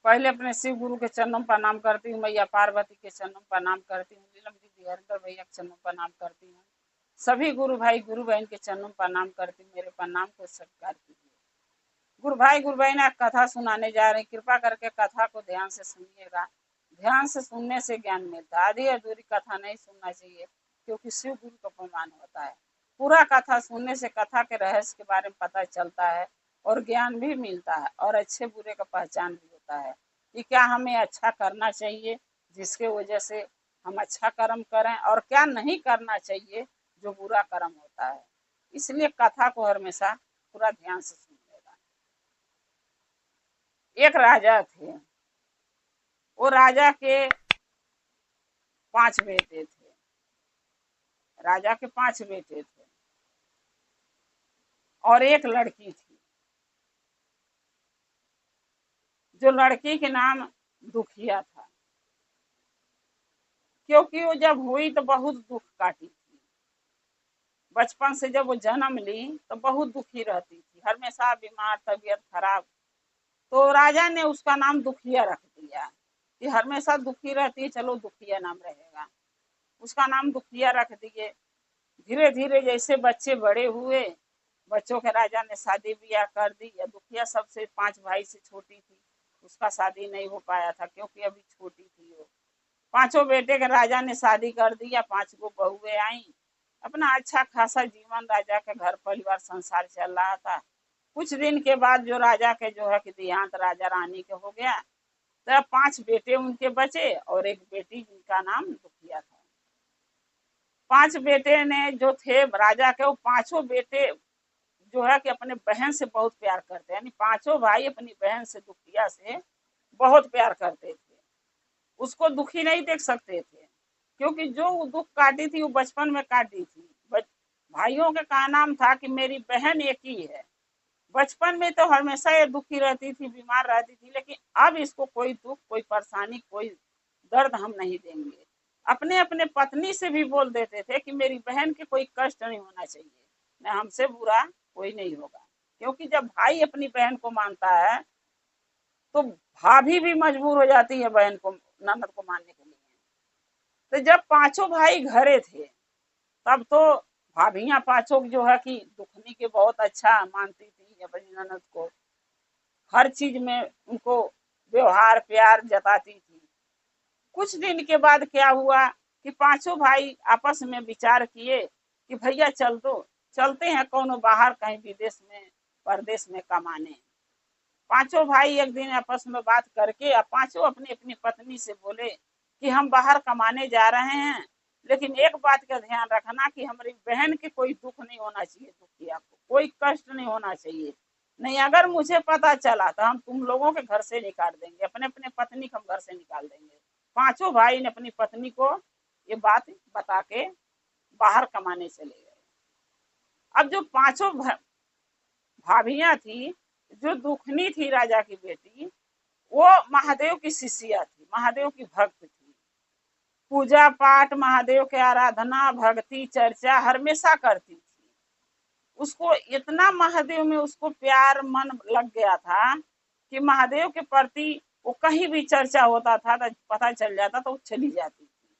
पहले अपने शिव गुरु के चरणों पर प्रणाम करती हूँ, मैया पार्वती के चरणों पर प्रणाम करती हूँ, नीलम दीदी हरिंदर भैया के चरणों पर प्रणाम करती हूँ। सभी गुरु भाई गुरु बहन के चरणों पर प्रणाम करती हूँ। मेरे प्रणाम को स्वीकार कीजिए। गुरु भाई गुरु बहन आज कथा सुनाने जा रहे हैं। कृपा करके कथा को ध्यान से सुनिएगा। ध्यान से सुनने से ज्ञान मिलता है। आधी अधूरी कथा नहीं सुनना चाहिए, क्योंकि शिव गुरु का अपमान होता है। पूरा कथा सुनने से कथा के रहस्य के बारे में पता चलता है और ज्ञान भी मिलता है और अच्छे बुरे का पहचान भी होता है कि क्या हमें अच्छा करना चाहिए जिसके वजह से हम अच्छा कर्म करें, और क्या नहीं करना चाहिए जो बुरा कर्म होता है। इसलिए कथा को हमेशा पूरा ध्यान से सुनिएगा। एक राजा थे। वो राजा के 5 बेटे थे। राजा के 5 बेटे थे और एक लड़की थी। जो लड़की के नाम दुखिया था, क्योंकि वो जब हुई तो बहुत दुख काटी थी। बचपन से जब वो जन्म ली तो बहुत दुखी रहती थी, हमेशा बीमार, तबीयत खराब। तो राजा ने उसका नाम दुखिया रख दिया कि हमेशा दुखी रहती है, चलो दुखिया नाम रहेगा। उसका नाम दुखिया रख दिए। धीरे धीरे जैसे बच्चे बड़े हुए, बच्चों के राजा ने शादी ब्याह कर दी। या दुखिया सबसे 5 भाई से छोटी थी, उसका शादी नहीं हो पाया था क्योंकि अभी छोटी थी वो। 5 बेटे के राजा ने शादी कर दिया। 5 को बहुएं आई। अपना अच्छा खासा जीवन, राजा के घर परिवार संसार चल रहा था। कुछ दिन के बाद जो राजा के जो है कि देहांत राजा रानी के हो गया, तब 5 बेटे उनके बचे और एक बेटी जिनका नाम दुखिया था। 5 बेटे ने जो थे राजा के, वो 5 बेटे जो है कि अपने बहन से बहुत प्यार करते, यानी 5 भाई अपनी बहन से, दुखिया से बहुत प्यार करते थे। उसको दुखी नहीं देख सकते थे, क्योंकि जो वो दुख काटी थी वो बचपन में काटी थी। भाइयों का का नाम था कि मेरी बहन एक ही है। बचपन में तो हमेशा ये दुखी रहती थी, बीमार रहती थी, लेकिन अब इसको कोई दुख, कोई परेशानी, कोई दर्द हम नहीं देंगे। अपने अपने पत्नी से भी बोल देते थे कि मेरी बहन के कोई कष्ट नहीं होना चाहिए, न हमसे बुरा कोई नहीं होगा। क्योंकि जब भाई अपनी बहन को मानता है तो भाभी भी मजबूर हो जाती है बहन को, ननद को मानने के लिए। तो जब 5 भाई घरे थे, तब तो भाभियां 5 जो है कि दुखनी के बहुत अच्छा मानती थी अपनी ननद को। हर चीज में उनको व्यवहार प्यार जताती थी। कुछ दिन के बाद क्या हुआ कि 5 भाई आपस में विचार किए कि भैया चल दो, चलते हैं कौनो बाहर कहीं विदेश में, परदेश में कमाने। 5 भाई एक दिन आपस में बात करके, अब 5 अपनी अपनी पत्नी से बोले कि हम बाहर कमाने जा रहे हैं, लेकिन एक बात का ध्यान रखना कि हमारी बहन के कोई दुख नहीं होना चाहिए, दुखिया को कोई कष्ट नहीं होना चाहिए। नहीं, अगर मुझे पता चला तो हम तुम लोगों के घर से निकाल देंगे, अपने अपने पत्नी को हम घर से निकाल देंगे। 5 भाई ने अपनी पत्नी को ये बात बता के बाहर कमाने चले गए। अब जो 5 भाभियां थी, जो दुखनी थी राजा की बेटी, वो महादेव की शिष्या थी, महादेव की भक्त थी। पूजा पाठ, महादेव के आराधना, भक्ति, चर्चा हमेशा करती थी। उसको इतना महादेव में उसको प्यार मन लग गया था कि महादेव के प्रति वो कहीं भी चर्चा होता था तो पता चल जाता तो वो चली जाती थी।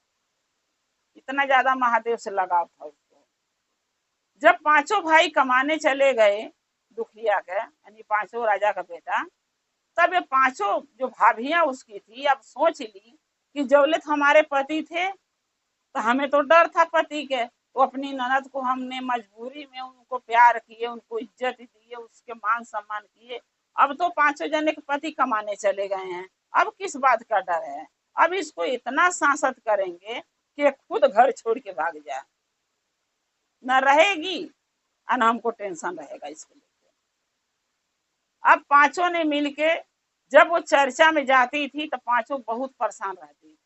इतना ज्यादा महादेव से लगाव था उसको। जब 5 भाई कमाने चले गए, दुखिया के यानी 5 राजा का बेटा, तब ये 5 जो भाभियां उसकी थी, अब सोच ली कि जौलत हमारे पति थे तो हमें तो डर था पति के, तो अपनी ननद को हमने मजबूरी में उनको प्यार किए, उनको इज्जत दिए, उसके मान सम्मान किए। अब तो 5 जने के पति कमाने चले गए हैं, अब किस बात का डर है। अब इसको इतना सांसत करेंगे कि खुद घर छोड़ के भाग जाए, न रहेगी और न हमको टेंशन रहेगा इसको लेकर। अब 5 ने मिलके, जब वो चर्चा में जाती थी तो 5 बहुत परेशान रहती थी।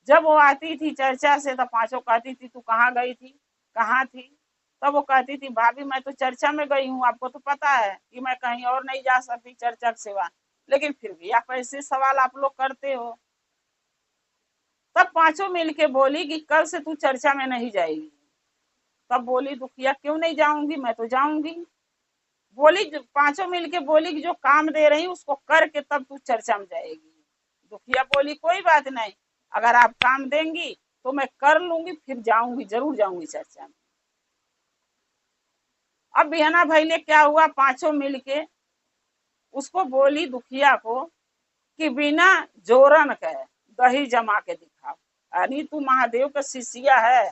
जब वो आती थी चर्चा से तो 5 कहती थी तू कहाँ गई थी, कहाँ थी। तब वो कहती थी भाभी मैं तो चर्चा में गई हूँ, आपको तो पता है कि मैं कहीं और नहीं जा सकती चर्चा के सिवा, लेकिन फिर भी आप ऐसे सवाल आप लोग करते हो। तब 5 मिलके बोली कि कल से तू चर्चा में नहीं जाएगी। तब बोली दुखिया क्यों नहीं जाऊंगी, मैं तो जाऊंगी। बोली पांचों मिलके बोली कि जो काम दे रही उसको करके तब तू चर्चा में जाएगी। दुखिया बोली कोई बात नहीं, अगर आप काम देंगी तो मैं कर लूंगी, फिर जाऊंगी, जरूर जाऊंगी चर्चा में। अब बिहना भाई ने क्या हुआ, पांचों मिलके उसको बोली दुखिया को कि बिना जोरन के दही जमा के दिखाओ। अरे तू महादेव का शिष्या है,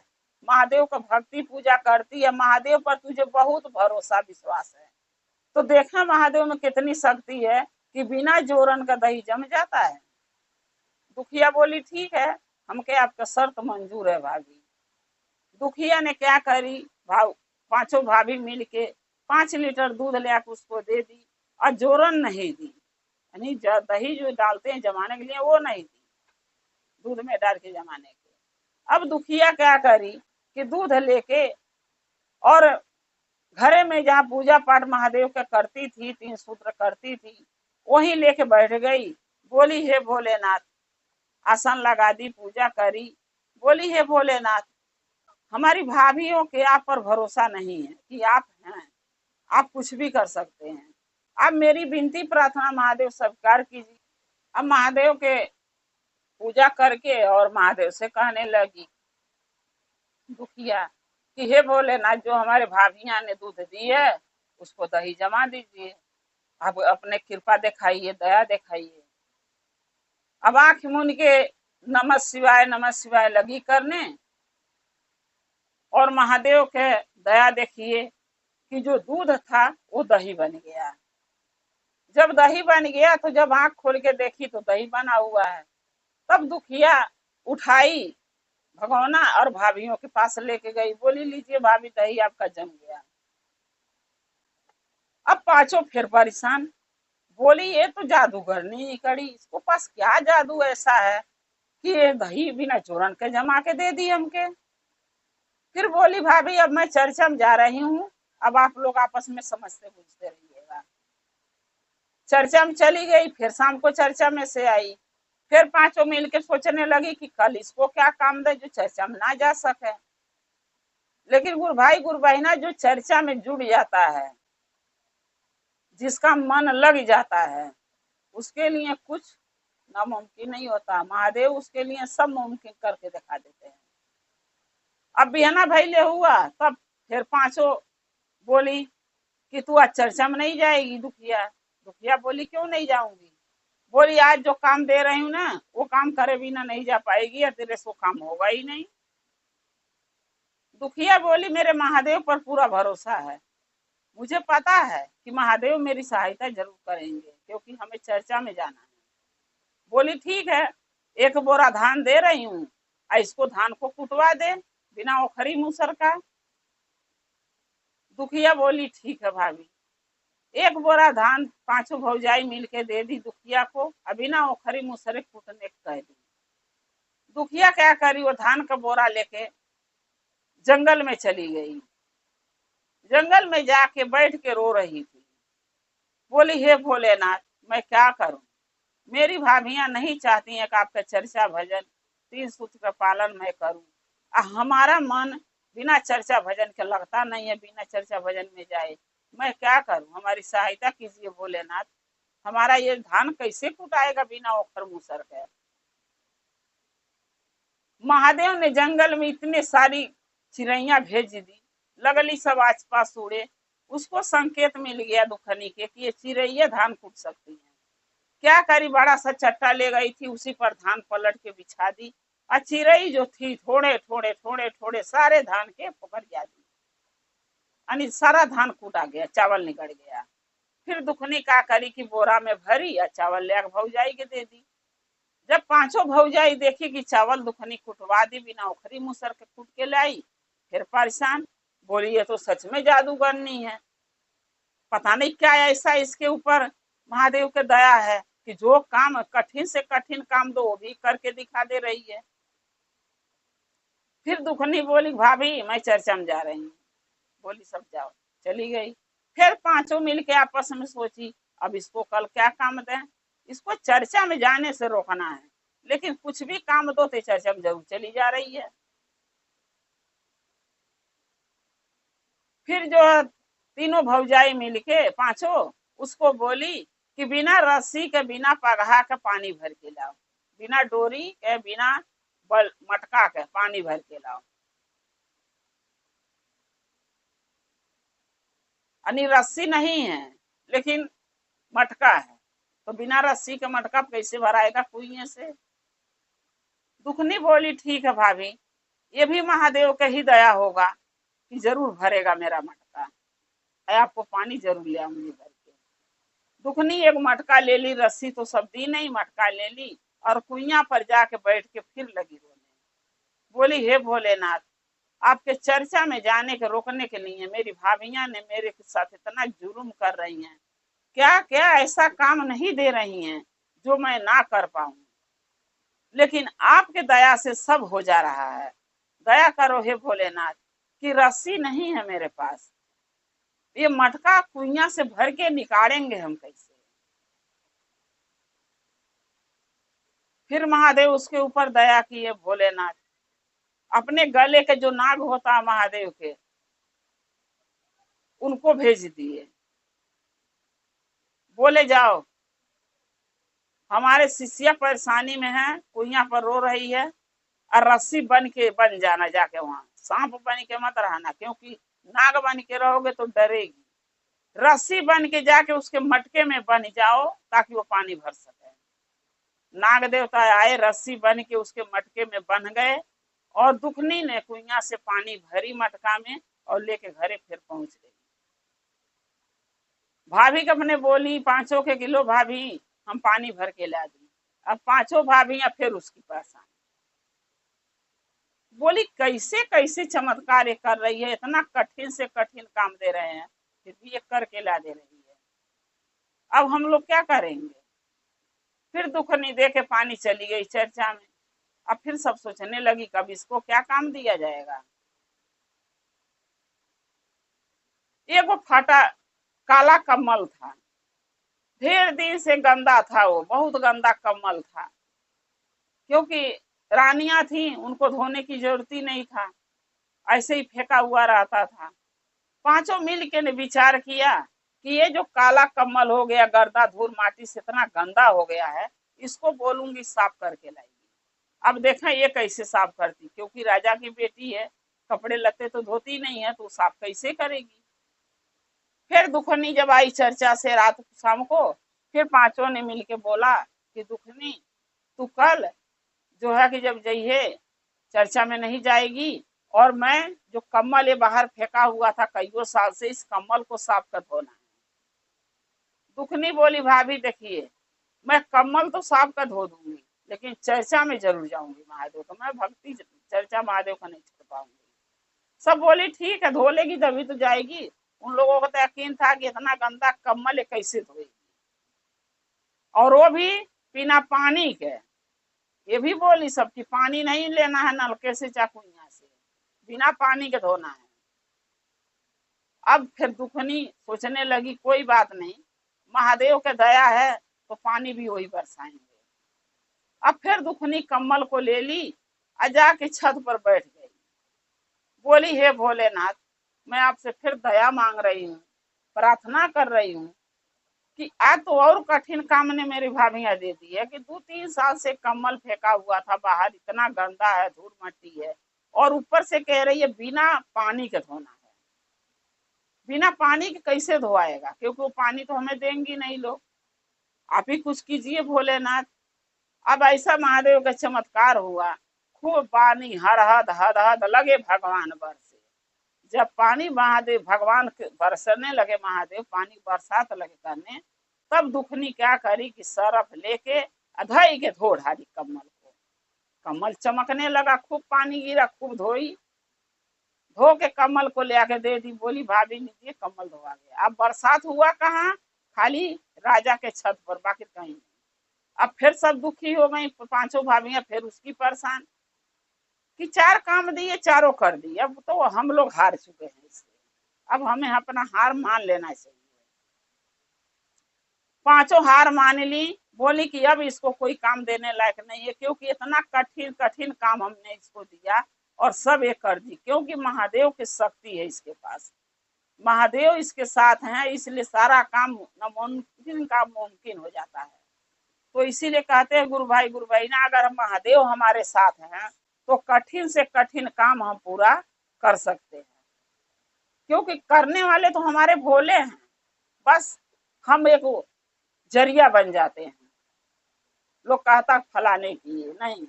महादेव का भक्ति पूजा करती है, महादेव पर तुझे बहुत भरोसा विश्वास है, तो देखना महादेव में कितनी शक्ति है कि बिना जोरन का दही जम जाता है। दुखिया बोली ठीक है, हमके आपका शर्त मंजूर है भाभी। दुखिया ने क्या करी, पांचों भाभी मिलके 5 लीटर दूध ले आकर उसको दे दी, और जोरन नहीं दी, यानी दही जो डालते हैं जमाने के लिए वो नहीं दी, दूध में डाल के जमाने के। अब दुखिया क्या करी कि दूध लेके और घरे में जहाँ पूजा पाठ महादेव का करती थी, 3 सूत्र करती थी, वहीं लेके बैठ गई। बोली हे भोलेनाथ, आसन लगा दी, पूजा करी। बोली हे भोलेनाथ, हमारी भाभीियों के आप पर भरोसा नहीं है कि आप हैं, आप कुछ भी कर सकते हैं। अब मेरी विनती प्रार्थना महादेव स्वीकार कीजिए। अब महादेव के पूजा करके और महादेव से कहने लगी दुखिया कि हे भोलेनाथ, जो हमारे भाभियां ने दूध दी है उसको दही जमा दीजिए, आप अपने कृपा दिखाइए, दया दिखाइए। अब आंख मुन के नमः शिवाय लगी करने, और महादेव के दया देखिए कि जो दूध था वो दही बन गया। जब दही बन गया तो जब आंख खोल के देखी तो दही बना हुआ है। तब दुखिया उठाई भगवाना और भाभीियों के पास लेके गई, बोली लीजिए भाभी, दही आपका जम गया। अब पांचों फिर परेशान, बोली ये तो जादूगरनी निकली, इसको पास क्या जादू ऐसा है कि ये दही बिना चूरन के जमा के दे दी हमके। फिर बोली भाभी अब मैं चर्चा में जा रही हूँ, अब आप लोग आपस में समझते बुझते रहिएगा। चर्चा में चली गई, फिर शाम को चर्चा में से आई। फिर पांचों मिलकर सोचने लगी कि कल इसको क्या काम दे जो चर्चा में ना जा सके। लेकिन गुरु भाई गुरु बहना, जो चर्चा में जुड़ जाता है, जिसका मन लग जाता है, उसके लिए कुछ नामुमकिन नहीं होता। महादेव उसके लिए सब मुमकिन करके दिखा देते हैं। अब बिहना भाई ले हुआ, तब फिर पांचों बोली कि तू आज चर्चा में नहीं जाएगी। दुखिया बोली क्यों नहीं जाऊंगी। बोली आज जो काम दे रही हूँ ना, वो काम करे बिना नहीं जा पाएगी, या तेरे से काम होगा ही नहीं। दुखिया बोली मेरे महादेव पर पूरा भरोसा है, मुझे पता है कि महादेव मेरी सहायता जरूर करेंगे, क्योंकि हमें चर्चा में जाना है। बोली ठीक है, 1 बोरा धान दे रही हूँ, इसको धान को कुटवा दे बिना ओखरी मूसर का। दुखिया बोली ठीक है भाभी। 1 बोरा धान पांचों भौजाई मिलके दे दी दुखिया को, बिना ओखरी मूसरे कूटने कह दी। दुखिया क्या करी, वो धान का बोरा लेके जंगल में चली गई। जंगल में जाके बैठ के रो रही थी। बोली हे भोलेनाथ, मैं क्या करूं, मेरी भाभियां नहीं चाहती हैं कि आपका चर्चा भजन 3 सूत्र का पालन मैं करूं। हमारा मन बिना चर्चा भजन के लगता नहीं है, बिना चर्चा भजन में जाए, मैं क्या करूं, हमारी सहायता कीजिए भोलेनाथ। हमारा ये धान कैसे कुटाएगा बिना ओखर मूसर के। महादेव ने जंगल में इतने सारी चिड़ैया भेज दी, लगली सब आस पास उड़े। उसको संकेत मिल गया दुखनी के कि ये चिड़ैया धान कूट सकती है। क्या करी, बड़ा सा चट्टा ले गई थी, उसी पर धान पलट के बिछा दी, और चिड़ई जो थी थोड़े थोड़े थोड़े थोड़े सारे धान के पकड़ जा दी, यानी सारा धान कूटा गया, चावल निकल गया। फिर दुखनी का करी कि बोरा में भरी और चावल ले भौजाई के दे दी। जब पांचों भौजाई देखी कि चावल दुखनी कुटवा दी, बिना ओखरी मूसर के कूट के लाई, फिर परेशान। बोली ये तो सच में जादूगरनी है, पता नहीं क्या ऐसा इसके ऊपर महादेव के दया है कि जो काम कठिन से कठिन काम दो वो भी करके दिखा दे रही है। फिर दुखनी बोली भाभी मैं चर्चा में जा रही हूँ। बोली सब जाओ, चली गई। फिर पांचों मिलके आपस में सोची अब इसको कल क्या काम दें, इसको चर्चा में जाने से रोकना है, लेकिन कुछ भी काम दो तो चर्चा में जरूर चली जा रही है। फिर जो तीनों भौजाई मिलके पांचों उसको बोली कि बिना रस्सी के बिना पगहा के पानी भर के लाओ, बिना डोरी के बिना मटका के पानी भर के लाओ। यानी रस्सी नहीं है लेकिन मटका है, तो बिना रस्सी के मटका कैसे भराएगा कुएं से। दुखनी बोली ठीक है भाभी, ये भी महादेव का ही दया होगा कि जरूर भरेगा मेरा मटका, आपको पानी जरूर ले आऊंगी भर के। दुखनी एक मटका ले ली, रस्सी तो सब दी नहीं, मटका ले ली और कुइया पर जाके बैठ के फिर लगी रोने। बोली हे भोलेनाथ, आपके चर्चा में जाने के रोकने के लिए मेरी भाभियां ने मेरे साथ इतना जुर्म कर रही हैं, क्या क्या ऐसा काम नहीं दे रही हैं जो मैं ना कर पाऊं, लेकिन आपके दया से सब हो जा रहा है। दया करो हे भोलेनाथ कि रस्सी नहीं है मेरे पास, ये मटका कुइया से भर के निकालेंगे हम कैसे। फिर महादेव उसके ऊपर दया किए भोलेनाथ, अपने गले के जो नाग होता है महादेव के उनको भेज दिए, बोले जाओ हमारे शिष्या परेशानी में है, कुइया पर रो रही है और रस्सी बन जाना, जाके वहां सांप बन के मत रहना, क्योंकि नाग बन के रहोगे तो डरेगी। रस्सी बन के जाके उसके मटके में बन जाओ ताकि वो पानी भर सके। नाग देवता आए, रस्सी बन के उसके मटके में बन गए और दुखनी ने कुइया से पानी भरी मटका में और लेके घरे फिर पहुंच गई। भाभी के अपने बोली पांचों के किलो भाभी हम पानी भर के ला दी। अब पांचों भाभियां फिर उसकी परेशान, बोली कैसे कैसे चमत्कार ये कर रही है, इतना कठिन से कठिन काम दे रहे हैं फिर भी ये करके ला दे रही है, अब हम लोग क्या करेंगे। फिर दुखनी दे के पानी चली गई चर्चा में। अब फिर सब सोचने लगी कब इसको क्या काम दिया जाएगा। एगो फटा काला कमल था, ढेर दिन से गंदा था, वो बहुत गंदा कमल था, क्योंकि रानियां थी उनको धोने की जरूरत ही नहीं था, ऐसे ही फेंका हुआ रहता था। पांचों मिल के ने विचार किया कि ये जो काला कमल हो गया, गर्दा धूल माटी से इतना गंदा हो गया है, इसको बोलूंगी साफ करके लाएगी। अब देखा ये कैसे साफ करती, क्योंकि राजा की बेटी है, कपड़े लत्ते तो धोती नहीं है, तो साफ कैसे करेगी। फिर दुखनी जब आई चर्चा से रात शाम को, फिर पांचों ने मिलके बोला कि दुखनी तू कल जो है कि जब जाइए चर्चा में नहीं जाएगी, और मैं जो कम्मल ये बाहर फेंका हुआ था कईयों साल से, इस कम्मल को साफ कर धोना है। दुखनी बोली भाभी देखिए मैं कम्मल तो साफ कर धो दूंगी, लेकिन चर्चा में जरूर जाऊंगी महादेव का, मैं भक्ति चर्चा महादेव का नहीं छोड़ पाऊंगी। सब बोली ठीक है, धो लेगी तभी तो जाएगी। उन लोगों को तो यकीन था कि इतना गंदा कम्मल ये कैसे धोएगी, और वो भी बिना पानी के। ये भी बोली सबकी पानी नहीं लेना है नलके से चाकुइया से, बिना पानी के धोना है। अब फिर दुखनी सोचने लगी कोई बात नहीं, महादेव के दया है तो पानी भी वही बरसाएंगे। अब फिर दुखनी कम्मल को ले ली और जाके छत पर बैठ गई। बोली हे भोलेनाथ, मैं आपसे फिर दया मांग रही हूँ, प्रार्थना कर रही हूँ कि आज तो और कठिन काम ने मेरी भाभियां दे दी है कि 2-3 साल से कम्मल फेंका हुआ था बाहर, इतना गंदा है, धूल मट्टी है, और ऊपर से कह रही है बिना पानी के धोना है। बिना पानी के कैसे धोआएगा, क्योंकि वो पानी तो हमें देंगी नहीं लोग, आप ही कुछ कीजिए भोलेनाथ। अब ऐसा महादेव का चमत्कार हुआ, खूब पानी हर हद हद हद लगे भगवान बरसे। जब पानी महादेव भगवान बरसने लगे, महादेव पानी बरसात लगे करने, तब दुखनी क्या करी कि सरफ लेके अधई के धो ढाली कमल को। कमल चमकने लगा, खूब पानी गिरा, खूब धोई, धो के कमल को ले आके दे दी। बोली भाभी लीजिए कमल धोआ गया। अब बरसात हुआ कहाँ, खाली राजा के छत पर, बाकी कहीं नहीं। अब फिर सब दुखी हो गई, पांचों भाभियां फिर उसकी परेशान कि 4 काम दिए, चारों कर दी, अब तो हम लोग हार चुके हैं इससे, अब हमें अपना हार मान लेना चाहिए। पांचों हार मान ली, बोली कि अब इसको कोई काम देने लायक नहीं है, क्योंकि इतना कठिन कठिन काम हमने इसको दिया और सब ये कर दी, क्योंकि महादेव की शक्ति है इसके पास। महादेव इसके साथ हैं, इसलिए सारा काम नामुमकिन का मुमकिन हो जाता है। तो इसीलिए कहते हैं गुरु भाई ना, अगर हम महादेव हमारे साथ हैं तो कठिन से कठिन काम हम पूरा कर सकते हैं, क्योंकि करने वाले तो हमारे भोले हैं, बस हम एक जरिया बन जाते हैं। लोग कहता फलाने की नहीं,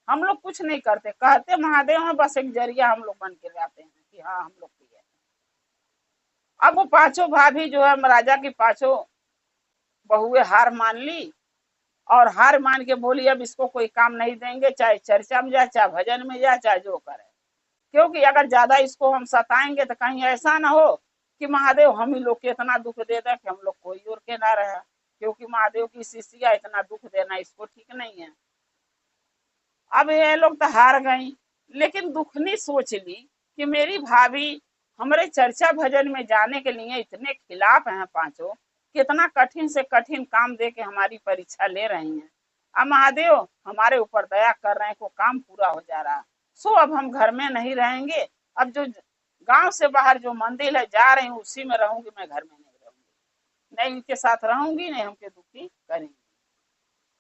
हम लोग कुछ नहीं करते, कहते महादेव हैं, बस एक जरिया हम लोग बन के जाते हैं कि हाँ हम लोग की है। अब वो पांचों भाभी जो है राजा की पांचों बहुएं हार मान ली, और हार मान के बोली अब इसको कोई काम नहीं देंगे, चाहे चर्चा में जाए, चाहे भजन में जाए, चाहे जो करे, क्योंकि अगर ज्यादा इसको हम सताएंगे तो कहीं ऐसा ना हो कि महादेव हम ही लोग के इतना दुख दे दे कि हम लोग कोई और के ना रहे, क्योंकि महादेव की शिष्या इतना दुख देना इसको ठीक नहीं है। अब ये लोग तो हार गई, लेकिन दुखनी सोच ली कि मेरी भाभी हमारे चर्चा भजन में जाने के लिए इतने खिलाफ हैं पांचों, कितना कठिन से कठिन काम दे के हमारी परीक्षा ले रही हैं। अब महादेव हमारे ऊपर दया कर रहे हैं, को काम पूरा हो जा रहा, सो अब हम घर में नहीं रहेंगे, अब जो गांव से बाहर जो मंदिर है जा रही हूँ उसी में रहूंगी, मैं घर में नहीं रहूंगी, नहीं इनके साथ रहूंगी, नहीं हमके दुखी करेंगे।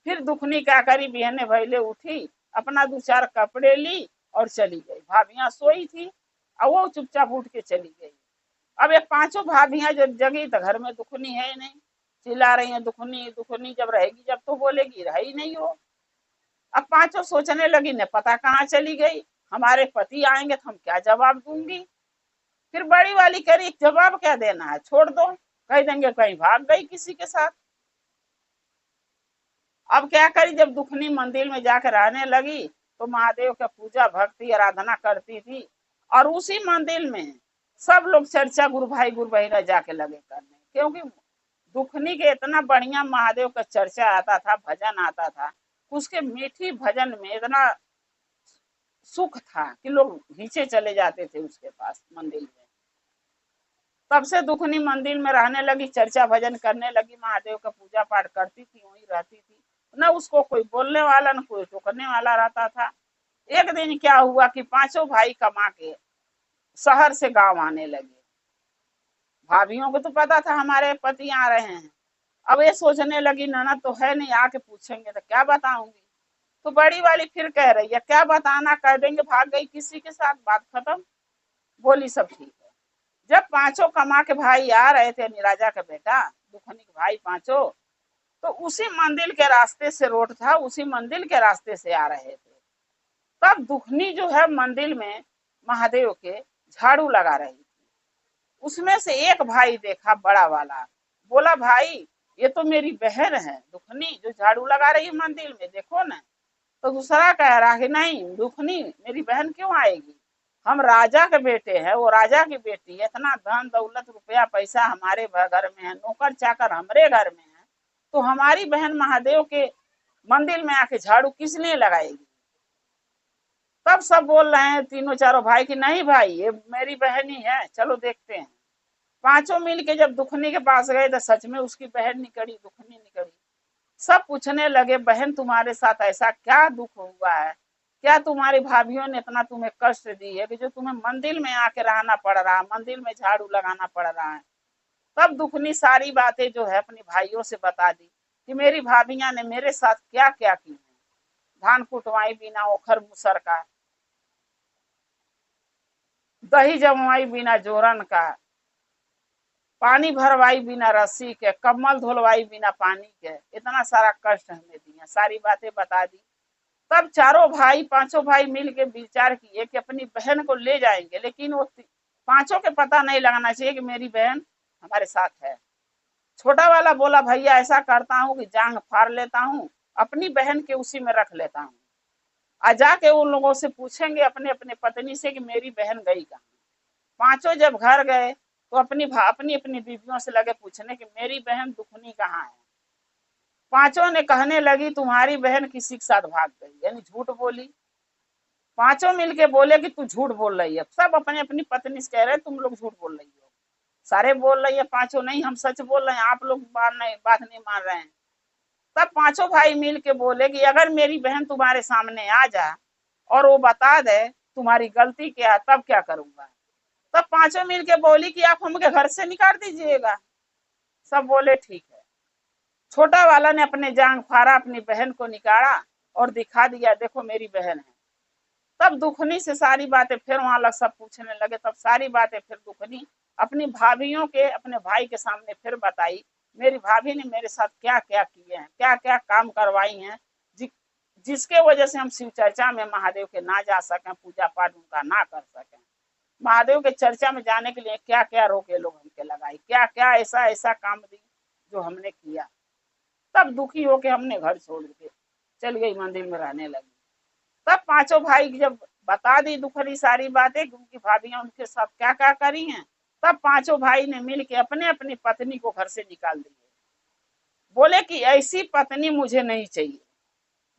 फिर दुखनी क्या करी, बहने भैले उठी, अपना 2-4 कपड़े ली और चली गई। भाभियां सोई थी और वो चुपचाप उठ के चली गई। अब ये पांचों भाभियां जब जगी तो घर में दुखनी है नहीं, चिल्ला रही है दुखनी दुखनी, जब रहेगी जब तो बोलेगी, रही नहीं हो। अब पांचों सोचने लगी न पता कहाँ चली गई, हमारे पति आएंगे तो हम क्या जवाब दूंगी। फिर बड़ी वाली करी जवाब क्या देना है, छोड़ दो, कह देंगे कहीं भाग गई किसी के साथ। अब क्या करी, जब दुखनी मंदिर में जाकर रहने लगी तो महादेव का पूजा भक्ति आराधना करती थी, और उसी मंदिर में सब लोग चर्चा गुरु भाई ना जाके लगे करने, क्योंकि दुखनी के इतना बढ़िया महादेव का चर्चा आता था, भजन आता था, उसके मीठी भजन में इतना सुख था कि लोग नीचे चले जाते थे उसके पास मंदिर में। तब से दुखनी मंदिर में रहने लगी, चर्चा भजन करने लगी, महादेव का पूजा पाठ करती थी, वहीं रहती थी, न उसको कोई बोलने वाला न कोई टोकने वाला रहता था। एक दिन क्या हुआ कि पांचों भाई कमा के शहर से गांव आने लगे। भाभियों को तो पता था हमारे पति आ रहे हैं, अब ये सोचने लगी ननद तो है नहीं, आके पूछेंगे तो क्या बताऊंगी। तो बड़ी वाली फिर कह रही है क्या बताना, कह देंगे भाग गई किसी के साथ, बात खत्म। बोली सब ठीक है। जब पांचों कमा के भाई आ रहे थे, निराजा का बेटा दुखनी के भाई पांचों, तो उसी मंदिर के रास्ते से रोड था, उसी मंदिर के रास्ते से आ रहे थे। तब दुखनी जो है मंदिर में महादेव के झाड़ू लगा रही थी, उसमें से एक भाई देखा बड़ा वाला, बोला भाई ये तो मेरी बहन है दुखनी जो झाड़ू लगा रही है मंदिर में, देखो ना। तो दूसरा कह रहा है नहीं दुखनी मेरी बहन क्यों आएगी, हम राजा के बेटे हैं, वो राजा की बेटी है, इतना धन दौलत रुपया पैसा हमारे घर में है, नौकर चाकर हमारे घर में है, तो हमारी बहन महादेव के मंदिर में आके झाड़ू किस लिए लगाएगी। तब सब बोल रहे हैं तीनों चारों भाई कि नहीं भाई ये मेरी बहन ही है, चलो देखते हैं। पांचों मिल के जब दुखनी के पास गए तो सच में उसकी बहन निकली, दुखनी निकली। सब पूछने लगे बहन तुम्हारे साथ ऐसा क्या दुख हुआ है, क्या तुम्हारी भाभियों ने इतना तुम्हें कष्ट दी है कि जो तुम्हें मंदिर में आके रहना पड़ रहा है, मंदिर में झाड़ू लगाना पड़ रहा है। तब दुखनी सारी बातें जो है अपनी भाइयों से बता दी कि मेरी भाभियां ने मेरे साथ क्या क्या की है, धान कुटवाई बिना ओखर मुसर का, दही जमवाई बिना जोरन का, पानी भरवाई बिना रस्सी के, कम्बल धुलवाई बिना पानी के, इतना सारा कष्ट हमें दिया, सारी बातें बता दी। तब चारों भाई पांचों भाई मिल के विचार किए कि अपनी बहन को ले जाएंगे, लेकिन वो पांचों के पता नहीं लगाना चाहिए कि मेरी बहन हमारे साथ है। छोटा वाला बोला भैया ऐसा करता हूँ कि जांग फाड़ लेता हूँ, अपनी बहन के उसी में रख लेता हूँ, आ जाके उन लोगों से पूछेंगे अपने अपने पत्नी से कि मेरी बहन गई कहाँ। पांचों जब घर गए तो अपनी अपनी बीवियों से लगे पूछने कि मेरी बहन दुखनी कहाँ है। पांचों ने कहने लगी तुम्हारी बहन किसी के साथ भाग गई, यानी झूठ बोली। पांचों मिलके बोले कि तू झूठ बोल रही है, सब अपने अपनी पत्नी से कह रहे तुम लोग झूठ बोल रही हो। सारे बोल रही है, पांचों नहीं हम सच बोल रहे हैं, आप लोग बात नहीं मान रहे हैं। तब पांचों भाई मिल के बोले कि अगर मेरी बहन तुम्हारे सामने आ जा और वो बता दे तुम्हारी गलती क्या है, तब क्या करूंगा। तब पांचों मिल के बोली कि आप हमके घर से निकाल दीजिएगा। सब बोले ठीक है। छोटा वाला ने अपने जांग फाड़ा, अपनी बहन को निकाला और दिखा दिया, देखो मेरी बहन है। तब दुखनी से सारी बातें फिर वहां लग सब पूछने लगे। तब सारी बातें फिर दुखनी अपनी भाभीियों के, अपने भाई के सामने फिर बताई, मेरी भाभी ने मेरे साथ क्या क्या किए हैं, क्या क्या काम करवाई हैं, जिसके वजह से हम शिव चर्चा में महादेव के ना जा सकें, पूजा पाठ उनका ना कर सकें। महादेव के चर्चा में जाने के लिए क्या क्या रोके लोग हमके लगाई, क्या क्या ऐसा ऐसा काम दी जो हमने किया। तब दुखी होके हमने घर छोड़ के चल गई, मंदिर में रहने लगी। तब पांचों भाई जब बता दी दुखरी सारी बातें कि उनकी भाभियां उनके साथ क्या क्या करी हैं, तब पांचों भाई ने मिल के अपने अपनी पत्नी को घर से निकाल दिए। बोले कि ऐसी पत्नी मुझे नहीं चाहिए,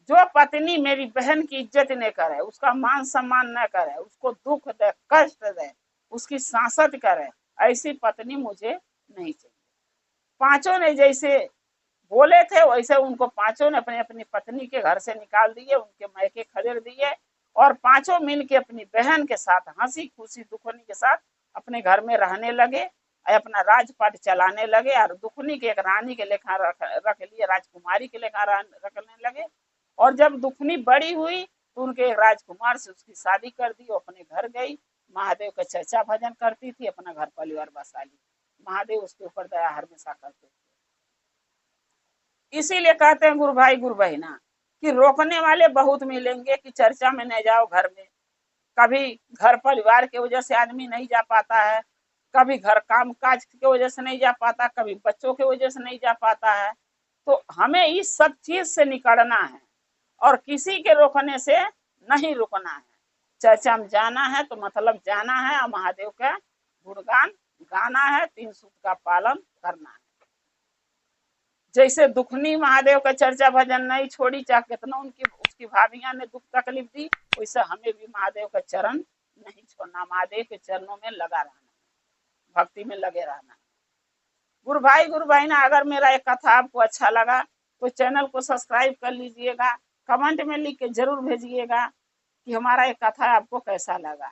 जो पत्नी मेरी बहन की इज्जत न करे, उसका मान सम्मान न करे, उसको दुख दे, कष्ट दे, उसकी सांसत करे, ऐसी पत्नी मुझे नहीं चाहिए। पांचों ने जैसे बोले थे वैसे उनको पांचों ने अपनी अपनी पत्नी के घर से निकाल दिए, उनके मैके खदेड़ दिए और पांचों मिल के अपनी बहन के साथ हंसी खुशी दुखनी के साथ अपने घर में रहने लगे, अपना राजपाट चलाने लगे और दुखनी के एक रानी के लेखा रख लिए, राजकुमारी के लेखा रखने लगे। और जब दुखनी बड़ी हुई तो उनके एक राजकुमार से उसकी शादी कर दी, वो अपने घर गई, महादेव का चर्चा भजन करती थी, अपना घर परिवार बसा ली। महादेव उसके ऊपर दया हमेशा करते थे। इसीलिए कहते हैं गुरु भाई गुरु बहना कि रोकने वाले बहुत मिलेंगे कि चर्चा में न जाओ घर में। कभी घर परिवार के वजह से आदमी नहीं जा पाता है, कभी घर काम काज की वजह से नहीं जा पाता, कभी बच्चों की वजह से नहीं जा पाता है। तो हमें इस सब चीज से निकलना है और किसी के रोकने से नहीं रुकना है। चर्चा में जाना है तो मतलब जाना है और महादेव का गुणगान गाना है, 3 सूत्र का पालन करना है। जैसे दुखनी महादेव का चर्चा भजन नहीं छोड़ी, चाहे कितना उनकी उसकी भाभियां ने दुख तकलीफ दी, वैसे हमें भी महादेव का चरण नहीं छोड़ना, महादेव के चरणों में लगा रहना, भक्ति में लगे रहना। गुरु भाई गुरु बहना, अगर मेरा एक कथा आपको अच्छा लगा तो चैनल को सब्सक्राइब कर लीजिएगा, कमेंट में लिख के जरूर भेजिएगा कि हमारा एक कथा आपको कैसा लगा।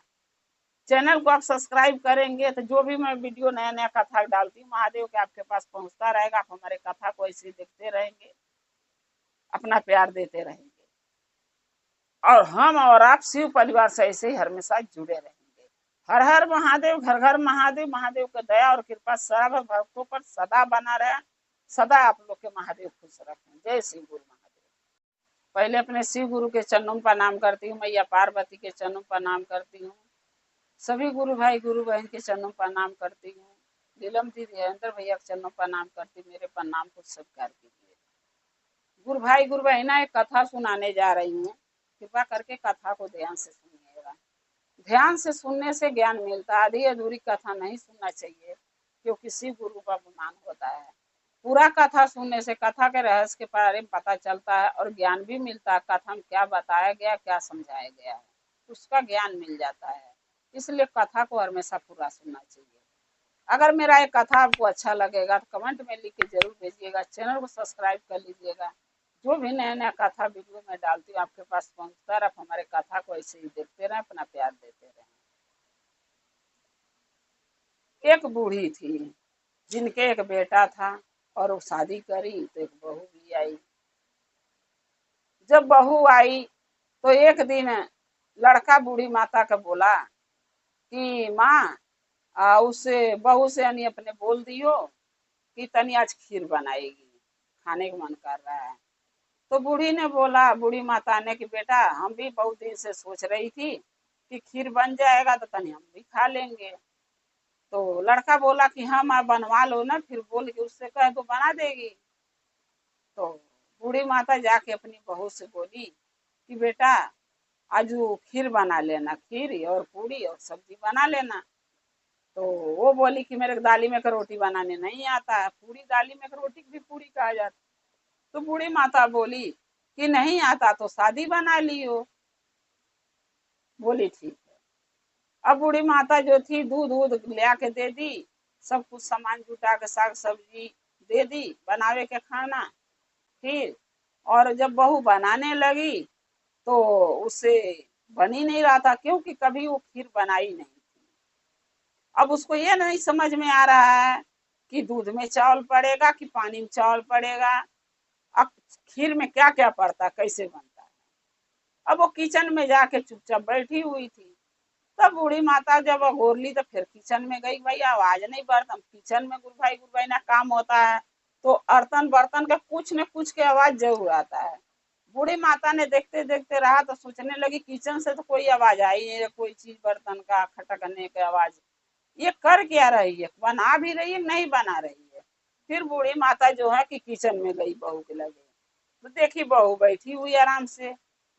चैनल को आप सब्सक्राइब करेंगे तो जो भी मैं वीडियो नया नया कथा डालती हूँ महादेव के आपके पास पहुंचता रहेगा। आप हमारे कथा को ऐसे देखते रहेंगे, अपना प्यार देते रहेंगे और हम और आप शिव परिवार से ऐसे ही हमेशा जुड़े रहेंगे। हर हर महादेव, घर घर महादेव। महादेव का दया और कृपा सब भक्तों पर सदा बना रहे, सदा आप लोग के महादेव खुश रखें। जय शिव गुरु महादेव। पहले अपने शिव गुरु के चरणों पर प्रणाम करती हूँ, मैया पार्वती के चरणों पर प्रणाम करती हूँ, सभी गुरु भाई गुरु बहन के चरणों पर प्रणाम करती हूँ, नीलम दीदी हरेंद्र भैया के चरणों पर प्रणाम करती हूँ। मेरे प्रणाम को स्वीकार कीजिए। गुरु भाई गुरु बहना एक कथा सुनाने जा रही हूँ, कृपा करके कथा को ध्यान से सुनिएगा। ध्यान से सुनने से ज्ञान मिलता है, आधी अधूरी कथा नहीं सुनना चाहिए क्योंकि शिव गुरु का अपमान होता है। पूरा कथा सुनने से कथा के रहस्य के बारे में पता चलता है और ज्ञान भी मिलता है। कथा में क्या बताया गया, क्या समझाया गया है, उसका ज्ञान मिल जाता है। इसलिए कथा को हमेशा पूरा सुनना चाहिए। अगर मेरा एक कथा आपको अच्छा लगेगा तो कमेंट में लिख के जरूर भेजिएगा, चैनल को सब्सक्राइब कर लीजिएगा। जो भी नया नया कथा वीडियो में डालती हूँ आपके पास पहुंचता रहे। आप हमारे कथा को ऐसे ही देखते रहें, अपना प्यार देते रहें। एक बूढ़ी थी जिनके एक बेटा था और वो शादी करी तो एक बहू भी आई। जब बहू आई तो एक दिन लड़का बूढ़ी माता का बोला कि माँ उससे बहू से यानी अपने बोल दियो कि तनी आज खीर बनाएगी, खाने का मन कर रहा है। तो बूढ़ी ने बोला, बूढ़ी माता ने कि बेटा हम भी बहुत दिन से सोच रही थी कि खीर बन जाएगा तो तनी हम भी खा लेंगे। तो लड़का बोला कि हाँ माँ बनवा लो ना, फिर बोल के उससे कहे तो बना देगी। तो बूढ़ी माता जाके अपनी बहू से बोली कि बेटा आज वो खीर बना लेना, खीर और पूरी और सब्जी बना लेना। तो वो बोली कि मेरे दाली में का रोटी बनाने नहीं आता है, पूरी दाली में का रोटी भी पूरी कहा जाता। तो बूढ़ी माता बोली कि नहीं आता तो शादी बना लियो। बोली ठीक है। अब बूढ़ी माता जो थी दूध दूध ले आके दे दी, सब कुछ सामान जुटा के साग सब्जी दे दी बनावे के खाना। फिर और जब बहू बनाने लगी तो उसे बन ही नहीं रहा था क्योंकि कभी वो खीर बनाई नहीं थी। अब उसको ये नहीं समझ में आ रहा है कि दूध में चावल पड़ेगा कि पानी में चावल पड़ेगा, अब खीर में क्या क्या पड़ता है, कैसे बनता है। अब वो किचन में जाके चुपचाप बैठी हुई थी। तब बूढ़ी माता जब घोर ली तो फिर किचन में गई, भाई आवाज नहीं बर्तन किचन में गुरु भाई ना काम होता है तो अर्तन बर्तन का कुछ न कुछ के आवाज जरूर आता है। बूढ़ी माता ने देखते देखते रहा तो सोचने लगी किचन से तो कोई आवाज आई है, कोई चीज बर्तन का खटकने की आवाज, ये कर क्या रही है, बना भी रही है नहीं बना रही है। फिर बूढ़ी माता जो है कि किचन में गई बहू के लगे, तो देखी बहू बैठी हुई आराम से।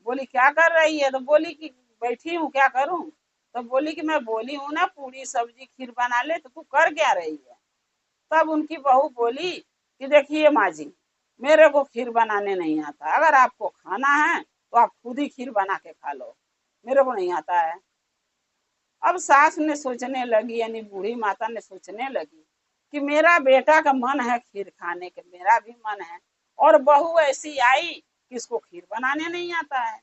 बोली क्या कर रही है, तो बोली कि बैठी हूँ क्या करूँ। तो बोली कि मैं बोली हूँ ना पूरी सब्जी खीर बना ले, तो तू कर क्या रही है। तब उनकी बहू बोली कि देखिए माँ जी, मेरे को खीर बनाने नहीं आता, अगर आपको खाना है तो आप खुद ही खीर बना के खा लो, मेरे को नहीं आता है। अब सास ने सोचने लगी, यानी बूढ़ी माता ने सोचने लगी कि मेरा बेटा का मन है खीर खाने के, मेरा भी मन है, और बहू ऐसी आई कि इसको खीर बनाने नहीं आता है,